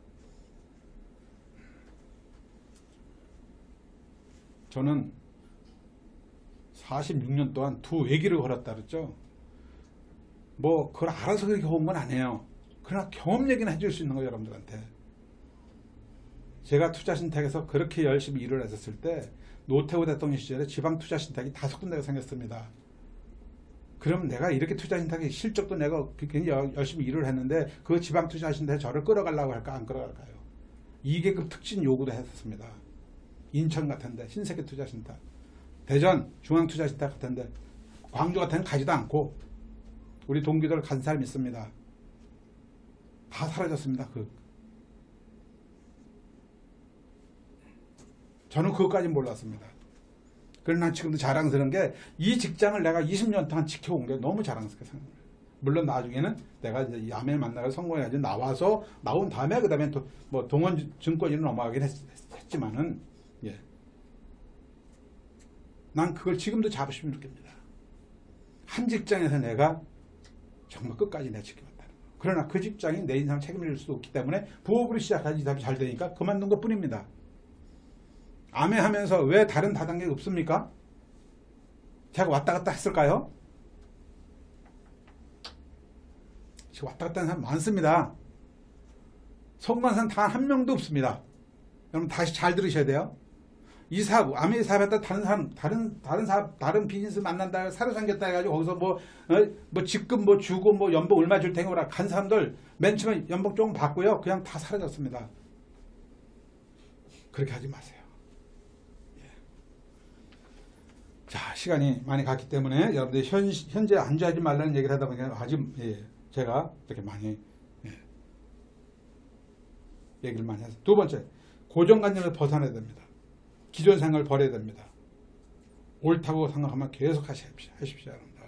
저는 46년 동안 두 외기를 걸었다 그랬죠. 뭐 그걸 알아서 그렇게 온 건 아니에요. 그러나 경험 얘기는 해줄 수 있는 거예요, 여러분들한테. 제가 투자신탁에서 그렇게 열심히 일을 했었을 때 노태우 대통령 시절에 지방투자신탁이 5군데가 생겼습니다. 그럼 내가 이렇게 투자신탁의 실적도 내가 굉장히 열심히 일을 했는데 그 지방투자신탁에 저를 끌어가려고 할까 안 끌어갈까요? 2계급 특진 요구도 했었습니다. 인천 같은데 신세계 투자신탁, 대전 중앙투자신탁 같은데 광주 같은 데 가지도 않고 우리 동기들 간 사람 있습니다. 다 사라졌습니다. 저는 그것까지 몰랐습니다. 그러나 지금도 자랑스러운 게 이 직장을 내가 20년 동안 지켜온 게 너무 자랑스럽게 생각합니다. 물론 나중에는 내가 이제 야매를 만나서 성공해가지고 나온 다음에 그 다음에 또 뭐 동원증권으로 넘어가긴 했지만은, 예. 난 그걸 지금도 자부심을 느낍니다. 한 직장에서 내가 정말 끝까지 내가 지켜왔다는 거. 그러나 그 직장이 내 인생을 책임질 수 없기 때문에 부업으로 시작하지 잘 되니까 그만둔 것 뿐입니다. 아메하면서 왜 다른 다단계가 없습니까? 제가 왔다 갔다 했을까요? 지금 왔다 갔다 하는 사람 많습니다. 성공한 사람 단 한 명도 없습니다. 여러분 다시 잘 들으셔야 돼요. 이 사업, 아메 사업했다 다른 비즈니스 만난다, 새로 생겼다 해가지고 거기서 뭐 직급 뭐 주고 뭐 연봉 얼마 줄 테니까 간 사람들 맨 처음에 연봉 조금 받고요. 그냥 다 사라졌습니다. 그렇게 하지 마세요. 자, 시간이 많이 갔기 때문에 여러분들이 현재 안주하지 말라는 얘기를 하다 보니까 아주 제가 이렇게 많이 얘기를 많이 해서. 두 번째, 고정관념을 벗어나야 됩니다. 기존 생각을 버려야 됩니다. 옳다고 생각하면 계속 하십시오, 여러분들.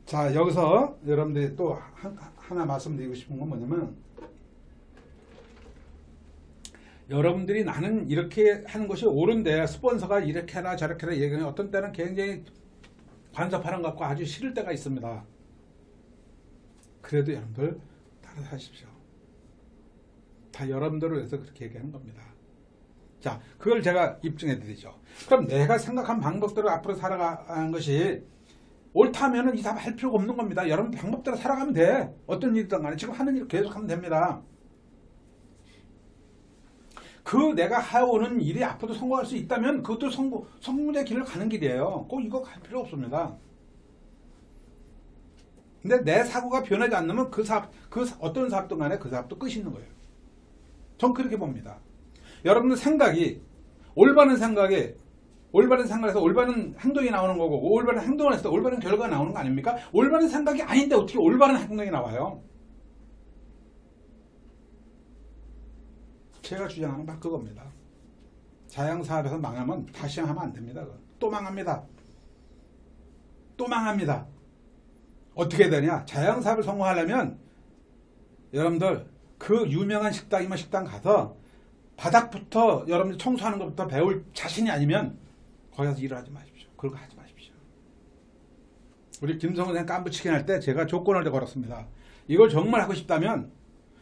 자, 여기서 여러분들이 또 하나 말씀드리고 싶은 건 뭐냐면, 여러분들이 나는 이렇게 하는 것이 옳은데 스폰서가 이렇게 해라 저렇게 해라 얘기하는, 어떤 때는 굉장히 간섭하는 것 같고 아주 싫을 때가 있습니다. 그래도 여러분들 따라서 하십시오. 다 여러분들을 위해서 그렇게 얘기하는 겁니다. 자, 그걸 제가 입증해 드리죠. 그럼 내가 생각한 방법대로 앞으로 살아가는 것이 옳다면은 이 사람 할 필요가 없는 겁니다. 여러분 방법대로 살아가면 돼. 어떤 일이든 간에 지금 하는 일 계속 하면 됩니다. 그 내가 해오는 일이 앞으로도 성공할 수 있다면 그것도 성공의 길을 가는 길이에요. 꼭 이거 갈 필요 없습니다. 근데 내 사고가 변하지 않으면 어떤 사업도 간에 그 사업도 끝이 있는 거예요. 전 그렇게 봅니다. 여러분들 생각이 올바른 생각에서 올바른 행동이 나오는 거고, 올바른 행동을 했을 때 올바른 결과가 나오는 거 아닙니까? 올바른 생각이 아닌데 어떻게 올바른 행동이 나와요? 제가 주장하는 바로 그겁니다. 자영사업에서 망하면 다시 하면 안 됩니다. 또 망합니다. 또 망합니다. 어떻게 되냐? 자영사업을 성공하려면 여러분들 그 유명한 식당이면 식당 가서 바닥부터 여러분들 청소하는 것부터 배울 자신이 아니면 거기 가서 일을 하지 마십시오. 그런 거 하지 마십시오. 우리 김성훈 선생 깐부치킨 할 때 제가 조건을 걸었습니다. 이걸 정말 하고 싶다면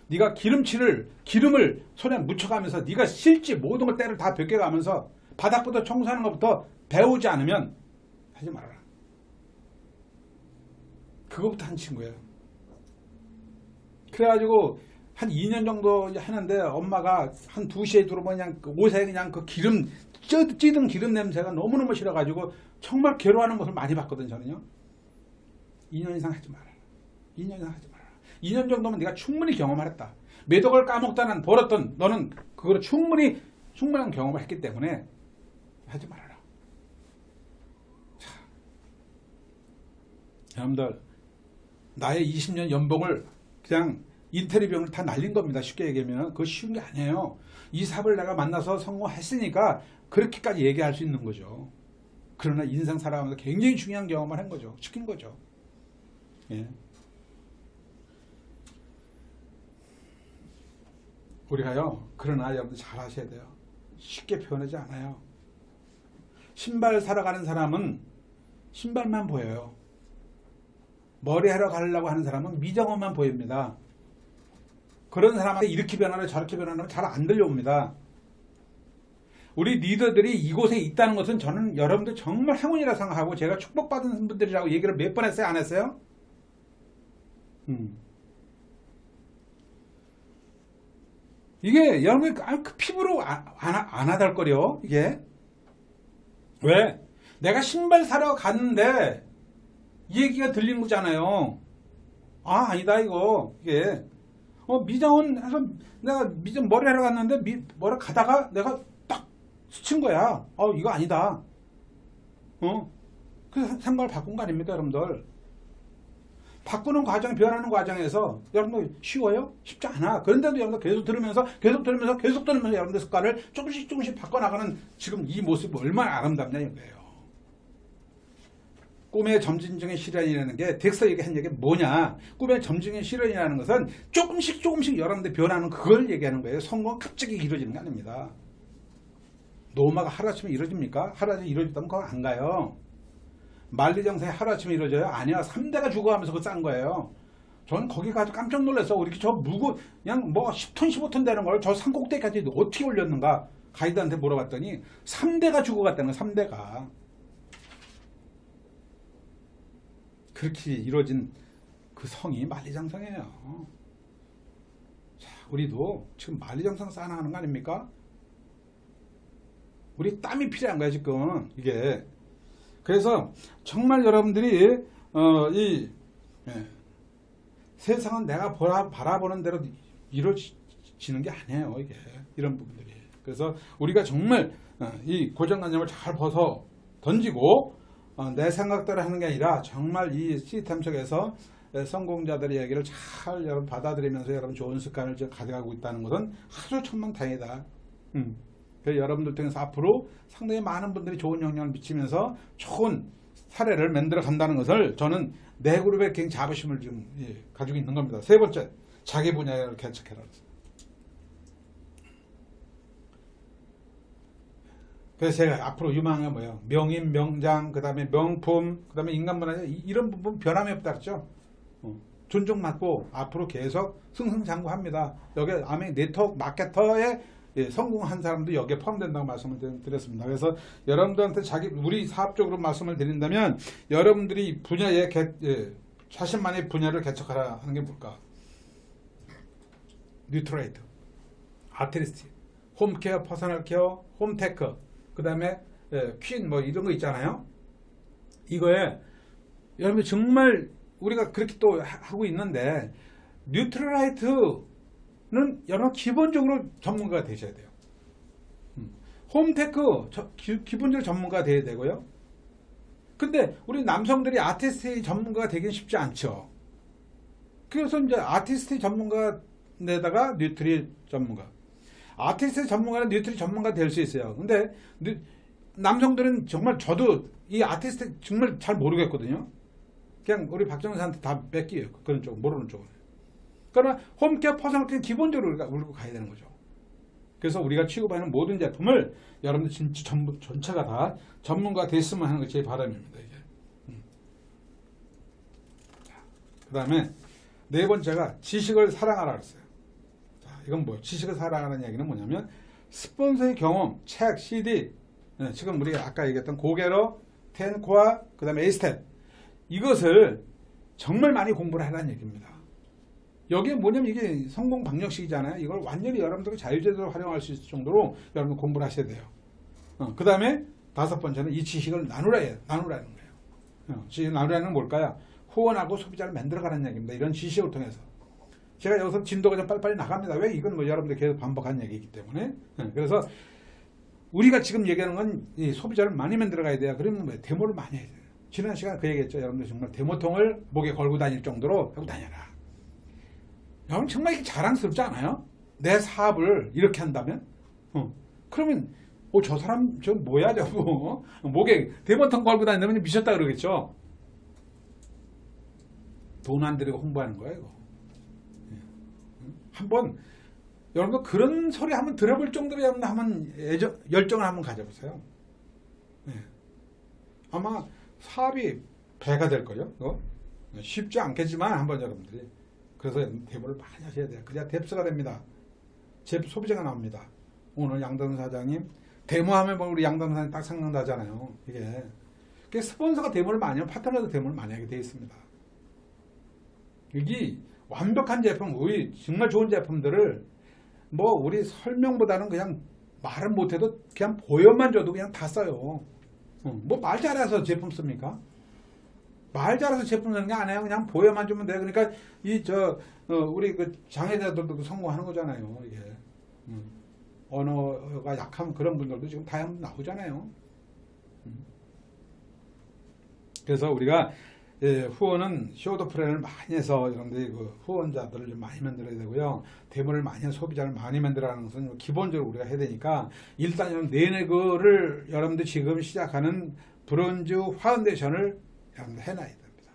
네가 기름을 손에 묻혀가면서 네가 실지 모든 걸 때를 다 벗겨가면서 바닥부터 청소하는 것부터 배우지 않으면 하지 말아라. 그거부터 한 친구예요. 그래가지고 한 2년 정도 하는데 엄마가 한 2시에 들어오면 그냥 옷에 그냥 그 기름 찌든 기름 냄새가 너무너무 싫어가지고 정말 괴로워하는 것을 많이 봤거든. 저는요. 2년 이상 하지 말아라. 2년 이상 하지 말아라. 2년 정도면 네가 충분히 경험을 했다. 몇 억을 까먹다는 벌었던 너는 그걸 충분한 경험을 했기 때문에 하지 말아라. 자, 여러분들 나의 20년 연봉을 그냥 인테리어 비용을 다 날린 겁니다. 쉽게 얘기하면 그거 쉬운 게 아니에요. 이 사업을 내가 만나서 성공했으니까 그렇게까지 얘기할 수 있는 거죠. 그러나 인생 살아가면서 굉장히 중요한 경험을 한 거죠. 시킨 거죠. 예. 우리가요. 그러나 여러분들 잘 하셔야 돼요. 쉽게 표현하지 않아요. 신발 사러 가는 사람은 신발만 보여요. 머리 하러 가려고 하는 사람은 미장원만 보입니다. 그런 사람한테 이렇게 변하라 저렇게 변하라 잘 안 들려옵니다. 우리 리더들이 이곳에 있다는 것은 저는 여러분들 정말 행운이라 생각하고 제가 축복받은 분들이라고 얘기를 몇 번 했어요? 안 했어요? 이게 여러분 그 피부로 안 하달거려 이게. 왜? 내가 신발 사러 갔는데 이 얘기가 들린 거잖아요. 아 아니다 이거 이게 미장원 해서 내가 미장 머리 하러 갔는데 머리 가다가 내가 딱 스친 거야. 이거 아니다. 그래서 생각을 바꾼 거 아닙니까 여러분들? 바꾸는 과정, 변하는 과정에서 여러분들 쉬워요? 쉽지 않아. 그런데도 여러분들 계속 들으면서 여러분들 습관을 조금씩 바꿔나가는 지금 이 모습이 얼마나 아름답냐 이거예요. 꿈의 점진적인 실현이라는 게 덱서 얘기한 얘기 뭐냐? 꿈의 점진적인 실현이라는 것은 조금씩 여러분들 변하는 그걸 얘기하는 거예요. 성공은 갑자기 이루어지는 게 아닙니다. 노마가 하루아침에 이루어집니까? 하루아침에 이루어졌다면 그거 안 가요. 만리장성이 하루아침에 이루어져요? 아니야. 3대가 죽어가면서 그거 싼 거예요. 저는 거기 가서 깜짝 놀랐어. 이렇게 그냥 10톤 15톤 되는 걸 저 산꼭대기까지 어떻게 올렸는가? 가이드한테 물어봤더니 3대가 죽어갔다는 거야. 3대가. 그렇게 이루어진 그 성이 만리장성이에요. 자, 우리도 지금 만리장성 쌓아나가는 거 아닙니까? 우리 땀이 필요한 거야 지금 이게. 그래서 정말 여러분들이 세상은 내가 바라보는 대로 이루어지는 게 아니에요 이게. 이런 부분들이. 그래서 우리가 정말 이 고정관념을 잘 벗어 던지고 내 생각대로 하는 게 아니라 정말 이 시스템 속에서 성공자들의 얘기를 잘 여러분 받아들이면서 여러분 좋은 습관을 가져가고 있다는 것은 아주 천만다행이다. 그래서 여러분들 통해서 앞으로 상당히 많은 분들이 좋은 영향을 미치면서 좋은 사례를 만들어 간다는 것을 저는 내 그룹에 굉장히 자부심을 지금 가지고 있는 겁니다. 세 번째, 자기 분야를 개척해라. 그래서 제가 앞으로 유망한 게 뭐예요? 명인, 명장, 그 다음에 명품, 그 다음에 인간문화 이런 부분 변함이 없다 그랬죠? 존중받고 앞으로 계속 승승장구합니다. 여기 아메 네트워크 마케터의 성공한 사람도 여기에 포함된다고 말씀을 드렸습니다. 그래서 여러분들한테 우리 사업적으로 말씀을 드린다면 여러분들이 분야에 자신만의 분야를 개척하라 하는 게 뭘까? 뉴트레이트, 아티스트, 홈케어, 퍼스널케어, 홈테크, 그 다음에 퀸 이런 거 있잖아요. 이거에 여러분 정말 우리가 그렇게 또 하고 있는데 뉴트럴라이트는 여러분 기본적으로 전문가가 되셔야 돼요. 홈테크 기본적으로 전문가가 돼야 되고요. 근데 우리 남성들이 아티스트 전문가가 되긴 쉽지 않죠. 그래서 이제 아티스트 전문가에다가 뉴트리 전문가. 아티스트 전문가는 뉴트리 전문가 될 수 있어요. 근데 남성들은 정말 저도 이 아티스트 정말 잘 모르겠거든요. 그냥 우리 박정사한테 다 뺏기요. 그런 쪽 모르는 쪽은. 그러나 홈케어 퍼스널 케어 기본적으로 우리가 울고 가야 되는 거죠. 그래서 우리가 취급하는 모든 제품을 여러분들 진짜 전부 전체가 다 전문가 됐으면 하는 게 제 바람입니다. 이게. 그 다음에 네 번째가 지식을 사랑하라 그랬어요. 자, 이건 뭐 지식을 사랑하는 얘기는 뭐냐면 스폰서의 경험, 책, CD, 지금 우리가 아까 얘기했던 고게러, 텐코아, 그 다음에 에이스텝 이것을 정말 많이 공부를 하라는 얘기입니다. 여기에 뭐냐면 이게 성공 방정식이잖아요. 이걸 완전히 여러분들이 자유제대로 활용할 수 있을 정도로 여러분 공부를 하셔야 돼요. 그 다음에 다섯 번째는 이 지식을 나누라는 거예요. 지식 나누라는 건 뭘까요? 후원하고 소비자를 만들어가는 얘기입니다. 이런 지식을 통해서. 제가 여기서 진도가 좀 빨리빨리 나갑니다. 왜? 이건 뭐 여러분들이 계속 반복한 얘기이기 때문에. 그래서 우리가 지금 얘기하는 건 이 소비자를 많이 만들어가야 돼요. 그러면 뭐 데모를 많이 해야 돼요. 지난 시간에 그 얘기했죠. 여러분들 정말 데모통을 목에 걸고 다닐 정도로 하고 다녀라. 여러분 정말 이게 자랑스럽지 않아요? 내 사업을 이렇게 한다면? 그러면 저 사람 저 뭐야 저거 목에 데모통 걸고 다니면 미쳤다 그러겠죠. 돈 안 들이고 홍보하는 거예요 이거. 한번 여러분도 그런 소리 한번 들어볼 정도로 한번 열정을 한번 가져보세요. 아마 사업이 배가 될 거예요. 쉽지 않겠지만 한번 여러분들이 그래서 데모를 많이 하셔야 돼요. 그래야 뎁스가 됩니다. 소비자가 나옵니다. 오늘 양담 사장님 데모하면 우리 양담 사장님 딱 생각나잖아요. 이게 스폰서가 데모를 많이 하면 파트너도 데모를 많이 하게 되어 있습니다. 이게 완벽한 제품, 우리 정말 좋은 제품들을 뭐 우리 설명보다는 그냥 말은 못해도 그냥 보여만 줘도 그냥 다 써요. 뭐 말 잘해서 제품 씁니까? 말 잘해서 제품 쓰는 게 아니에요. 그냥 보여만 주면 돼요. 그러니까 우리 그 장애자들도 성공하는 거잖아요. 이게 언어가 약한 그런 분들도 지금 다양한 나오잖아요. 그래서 우리가 후원은 쇼더 플랜을 많이 해서 여러분들이 그 후원자들을 좀 많이 만들어야 되고요. 데모를 많이 해서 소비자를 많이 만들어가는 것은 기본적으로 우리가 해야 되니까 일단 내내거를 여러분들 지금 시작하는 브론즈 파운데이션을 여러분들 해놔야 됩니다.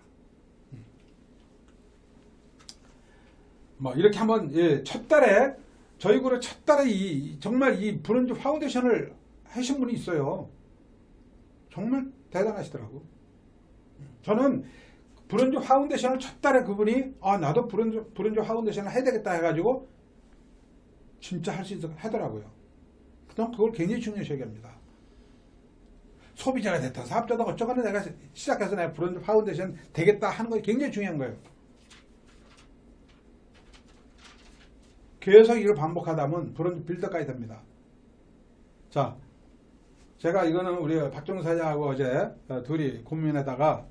뭐 이렇게 한번 첫 달에 저희 그룹 첫 달에 정말 이 브론즈 파운데이션을 하신 분이 있어요. 정말 대단하시더라고. 저는 브론즈 파운데이션을 첫 달에 그분이 나도 브론즈 파운데이션을 해야 되겠다 해가지고 진짜 할 수 있어 하더라고요. 그걸 굉장히 중요시 여깁니다. 소비자가 됐다 사업자다 어쩌거나 내가 시작해서 내가 브론즈 파운데이션 되겠다 하는 거 굉장히 중요한 거예요. 계속 이걸 반복하다 보면 브론즈 빌더까지 됩니다. 자, 제가 이거는 우리 박정우 사장하고 어제 둘이 고민하다가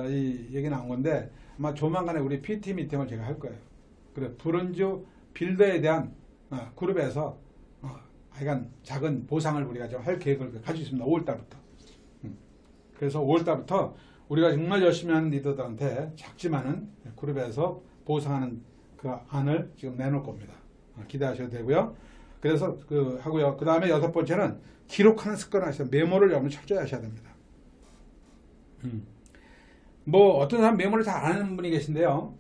이 얘기 나온 건데 아마 조만간에 우리 PT 미팅을 제가 할 거예요. 그래 브론즈 빌더에 대한 그룹에서 약간 작은 보상을 우리가 좀 할 계획을 가지고 있습니다. 5월달부터. 그래서 5월달부터 우리가 정말 열심히 하는 리더들한테 작지만은 그룹에서 보상하는 그 안을 지금 내놓을 겁니다. 기대하셔도 되고요. 그래서 하고요. 그 다음에 여섯 번째는 기록하는 습관을 하셔야 메모를 여러분 철저히 하셔야 됩니다. 뭐 어떤 사람 메모를 잘 안 하는 분이 계신데요.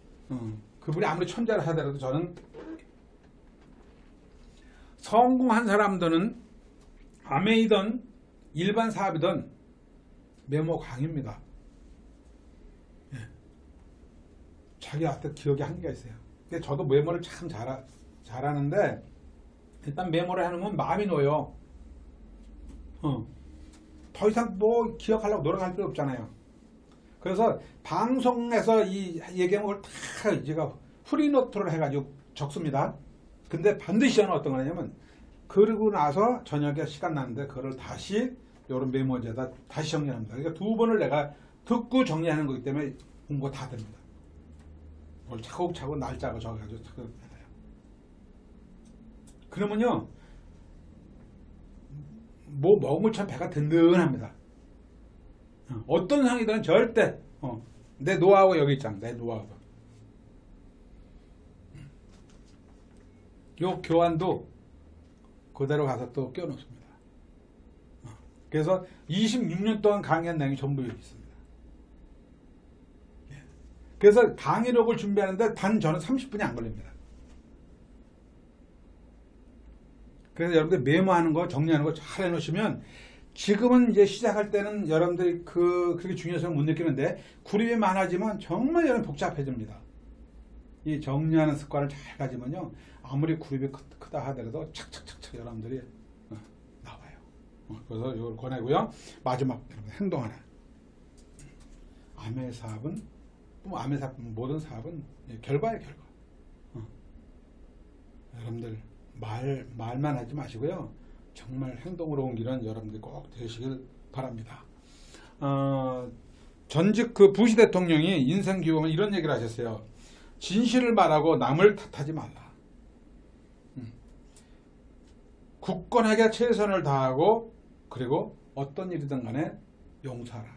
그분이 아무리 천재를 하더라도 저는 성공한 사람들은 아메이든 일반 사업이든 메모 강입니다. 자기한테 기억이 한계가 있어요. 근데 저도 메모를 참 잘하는데 일단 메모를 하는 건 마음이 놓여. 더 이상 뭐 기억하려고 노력할 필요 없잖아요. 그래서 방송에서 이 얘기한 걸 다 제가 프리노트를 해가지고 적습니다. 근데 반드시 저는 어떤 거냐면 그러고 나서 저녁에 시간 나는데 그걸 다시 이런 메모지에다 다시 정리합니다. 그러니까 두 번을 내가 듣고 정리하는 거기 때문에 공부가 다 됩니다. 뭘 차곡차곡 날짜가 적어가지고 해요. 그러면요, 뭐 먹으면 참 배가 든든합니다. 어떤 상이든 절대 내 노하우가 여기 있잖아. 내 노하우가. 요 교환도 그대로 가서 또 껴놓습니다. 그래서 26년 동안 강의한 내용이 전부 여기 있습니다. 그래서 강의록을 준비하는데 단 저는 30분이 안 걸립니다. 그래서 여러분들 메모하는 거, 정리하는 거 잘 해놓으시면, 지금은 이제 시작할 때는 여러분들이 그렇게 중요성을 못 느끼는데, 그룹이 많아지면 정말 여러분 복잡해집니다. 이 정리하는 습관을 잘 가지면요, 아무리 그룹이 크다 하더라도 착착착착 여러분들이 나와요. 그래서 이걸 권하고요. 마지막 여러분 행동 하나. 암의 사업은, 암의 사업, 모든 사업은 결과예요, 결과. 여러분들 말만 하지 마시고요. 정말 행동으로 옮기는 여러분들이 꼭 되시길 바랍니다. 전직 그 부시 대통령이 인생 규범은 이런 얘기를 하셨어요. 진실을 말하고 남을 탓하지 말라. 굳건하게 최선을 다하고, 그리고 어떤 일이든 간에 용서하라.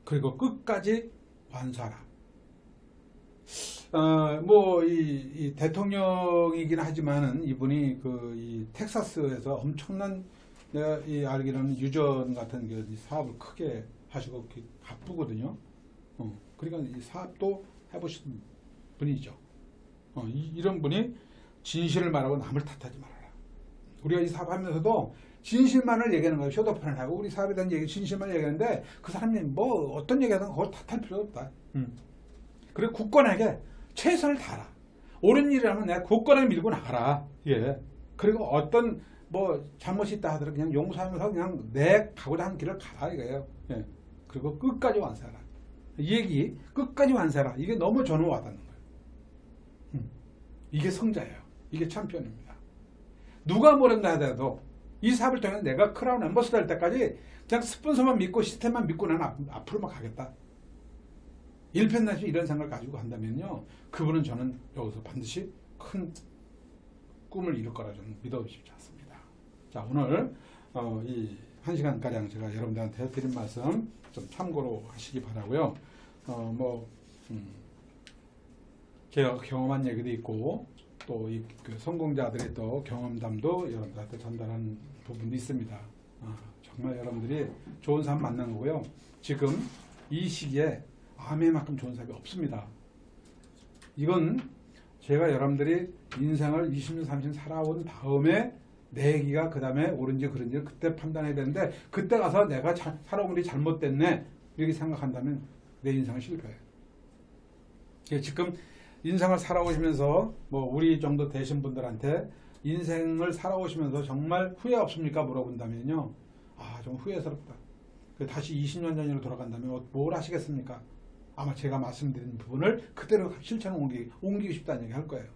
그리고 끝까지 완수하라. 이 대통령이긴 하지만은 이분이 이 텍사스에서 엄청난, 내가 알기로는 유전 같은 이 사업을 크게 하시고 바쁘거든요. 그러니까 이 사업도 해보신 분이죠. 이런 분이 진실을 말하고 남을 탓하지 말아라. 우리가 이 사업하면서도 진실만을 얘기하는 거예요. 쇼도편을 하고 우리 사업에 대한 얘기, 진실만 얘기하는데 그 사람이 뭐 어떤 얘기하든 그걸 탓할 필요 없다. 그리고 굳건하게 최선을 다하라. 옳은 일이라면 내가 굳건하게 밀고 나가라. 예. 그리고 어떤 뭐 잘못이 있다 하더라도 그냥 용서하면서 그냥 내 가고자 하는 길을 가라 이거예요. 예. 그리고 끝까지 완수하라. 이 얘기 끝까지 완수하라. 이게 너무 저는 와닿는 거예요. 이게 성자예요. 이게 챔피언입니다. 누가 뭐랬나 하더라도 이 사업을 통해 내가 크라운 엠버서더 할 때까지 그냥 스폰서만 믿고 시스템만 믿고 나는 앞으로만 가겠다. 일편단심 이런 생각을 가지고 한다면요, 그분은 저는 여기서 반드시 큰 꿈을 이룰 거라 저는 믿어보시지 않습니다. 자, 오늘 이 1시간가량 제가 여러분들한테 드린 말씀 좀 참고로 하시기 바라고요. 제가 경험한 얘기도 있고 또 그 성공자들의 또 경험담도 여러분들한테 전달한 부분도 있습니다. 정말 여러분들이 좋은 사람 만난 거고요. 지금 이 시기에 암에만큼 좋은 사람이 없습니다. 이건 제가 여러분들이 인생을 20년, 30년 살아온 다음에 내 얘기가 그 다음에 옳은지 그른지 그때 판단해야 되는데, 그때 가서 내가 살아온 일이 잘못됐네 이렇게 생각한다면 내 인생은 실패해요. 지금 인생을 살아오시면서 뭐 우리 정도 되신 분들한테 인생을 살아오시면서 정말 후회 없습니까 물어본다면요, 좀 후회스럽다. 다시 20년 전으로 돌아간다면 뭘 하시겠습니까? 아마 제가 말씀드린 부분을 그대로 실천에 옮기고 싶다는 얘기 할 거예요.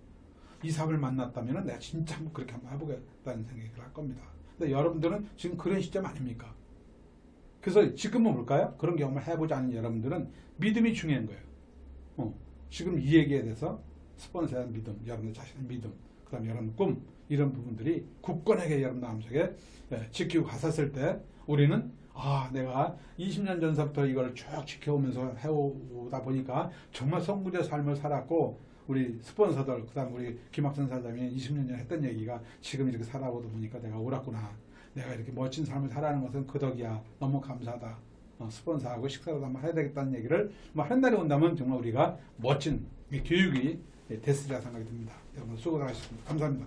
이 사람을 만났다면 내가 진짜 그렇게 한번 해보겠다는 생각을 할 겁니다. 근데 여러분들은 지금 그런 시점 아닙니까? 그래서 지금은 뭘까요? 그런 경험을 해보지 않은 여러분들은 믿음이 중요한 거예요. 지금 이 얘기에 대해서 스폰서에 대한 믿음, 여러분들 자신의 믿음, 그 다음에 여러분 꿈, 이런 부분들이 굳건하게 여러분 마음속에 지키고 갔었을 때 우리는 내가 20년 전서부터 이걸 쭉 지켜오면서 해오다 보니까 정말 성공의 삶을 살았고, 우리 스폰서들, 그 다음 우리 김학선 사장이 20년 전에 했던 얘기가 지금 이렇게 살아보다 보니까 내가 옳았구나. 내가 이렇게 멋진 삶을 살아가는 것은 그 덕이야. 너무 감사하다. 스폰서하고 식사라도 한번 해야 되겠다는 얘기를 한 날이 온다면 정말 우리가 멋진 교육이 됐으리라 생각이 듭니다. 여러분 수고 하셨습니다. 감사합니다.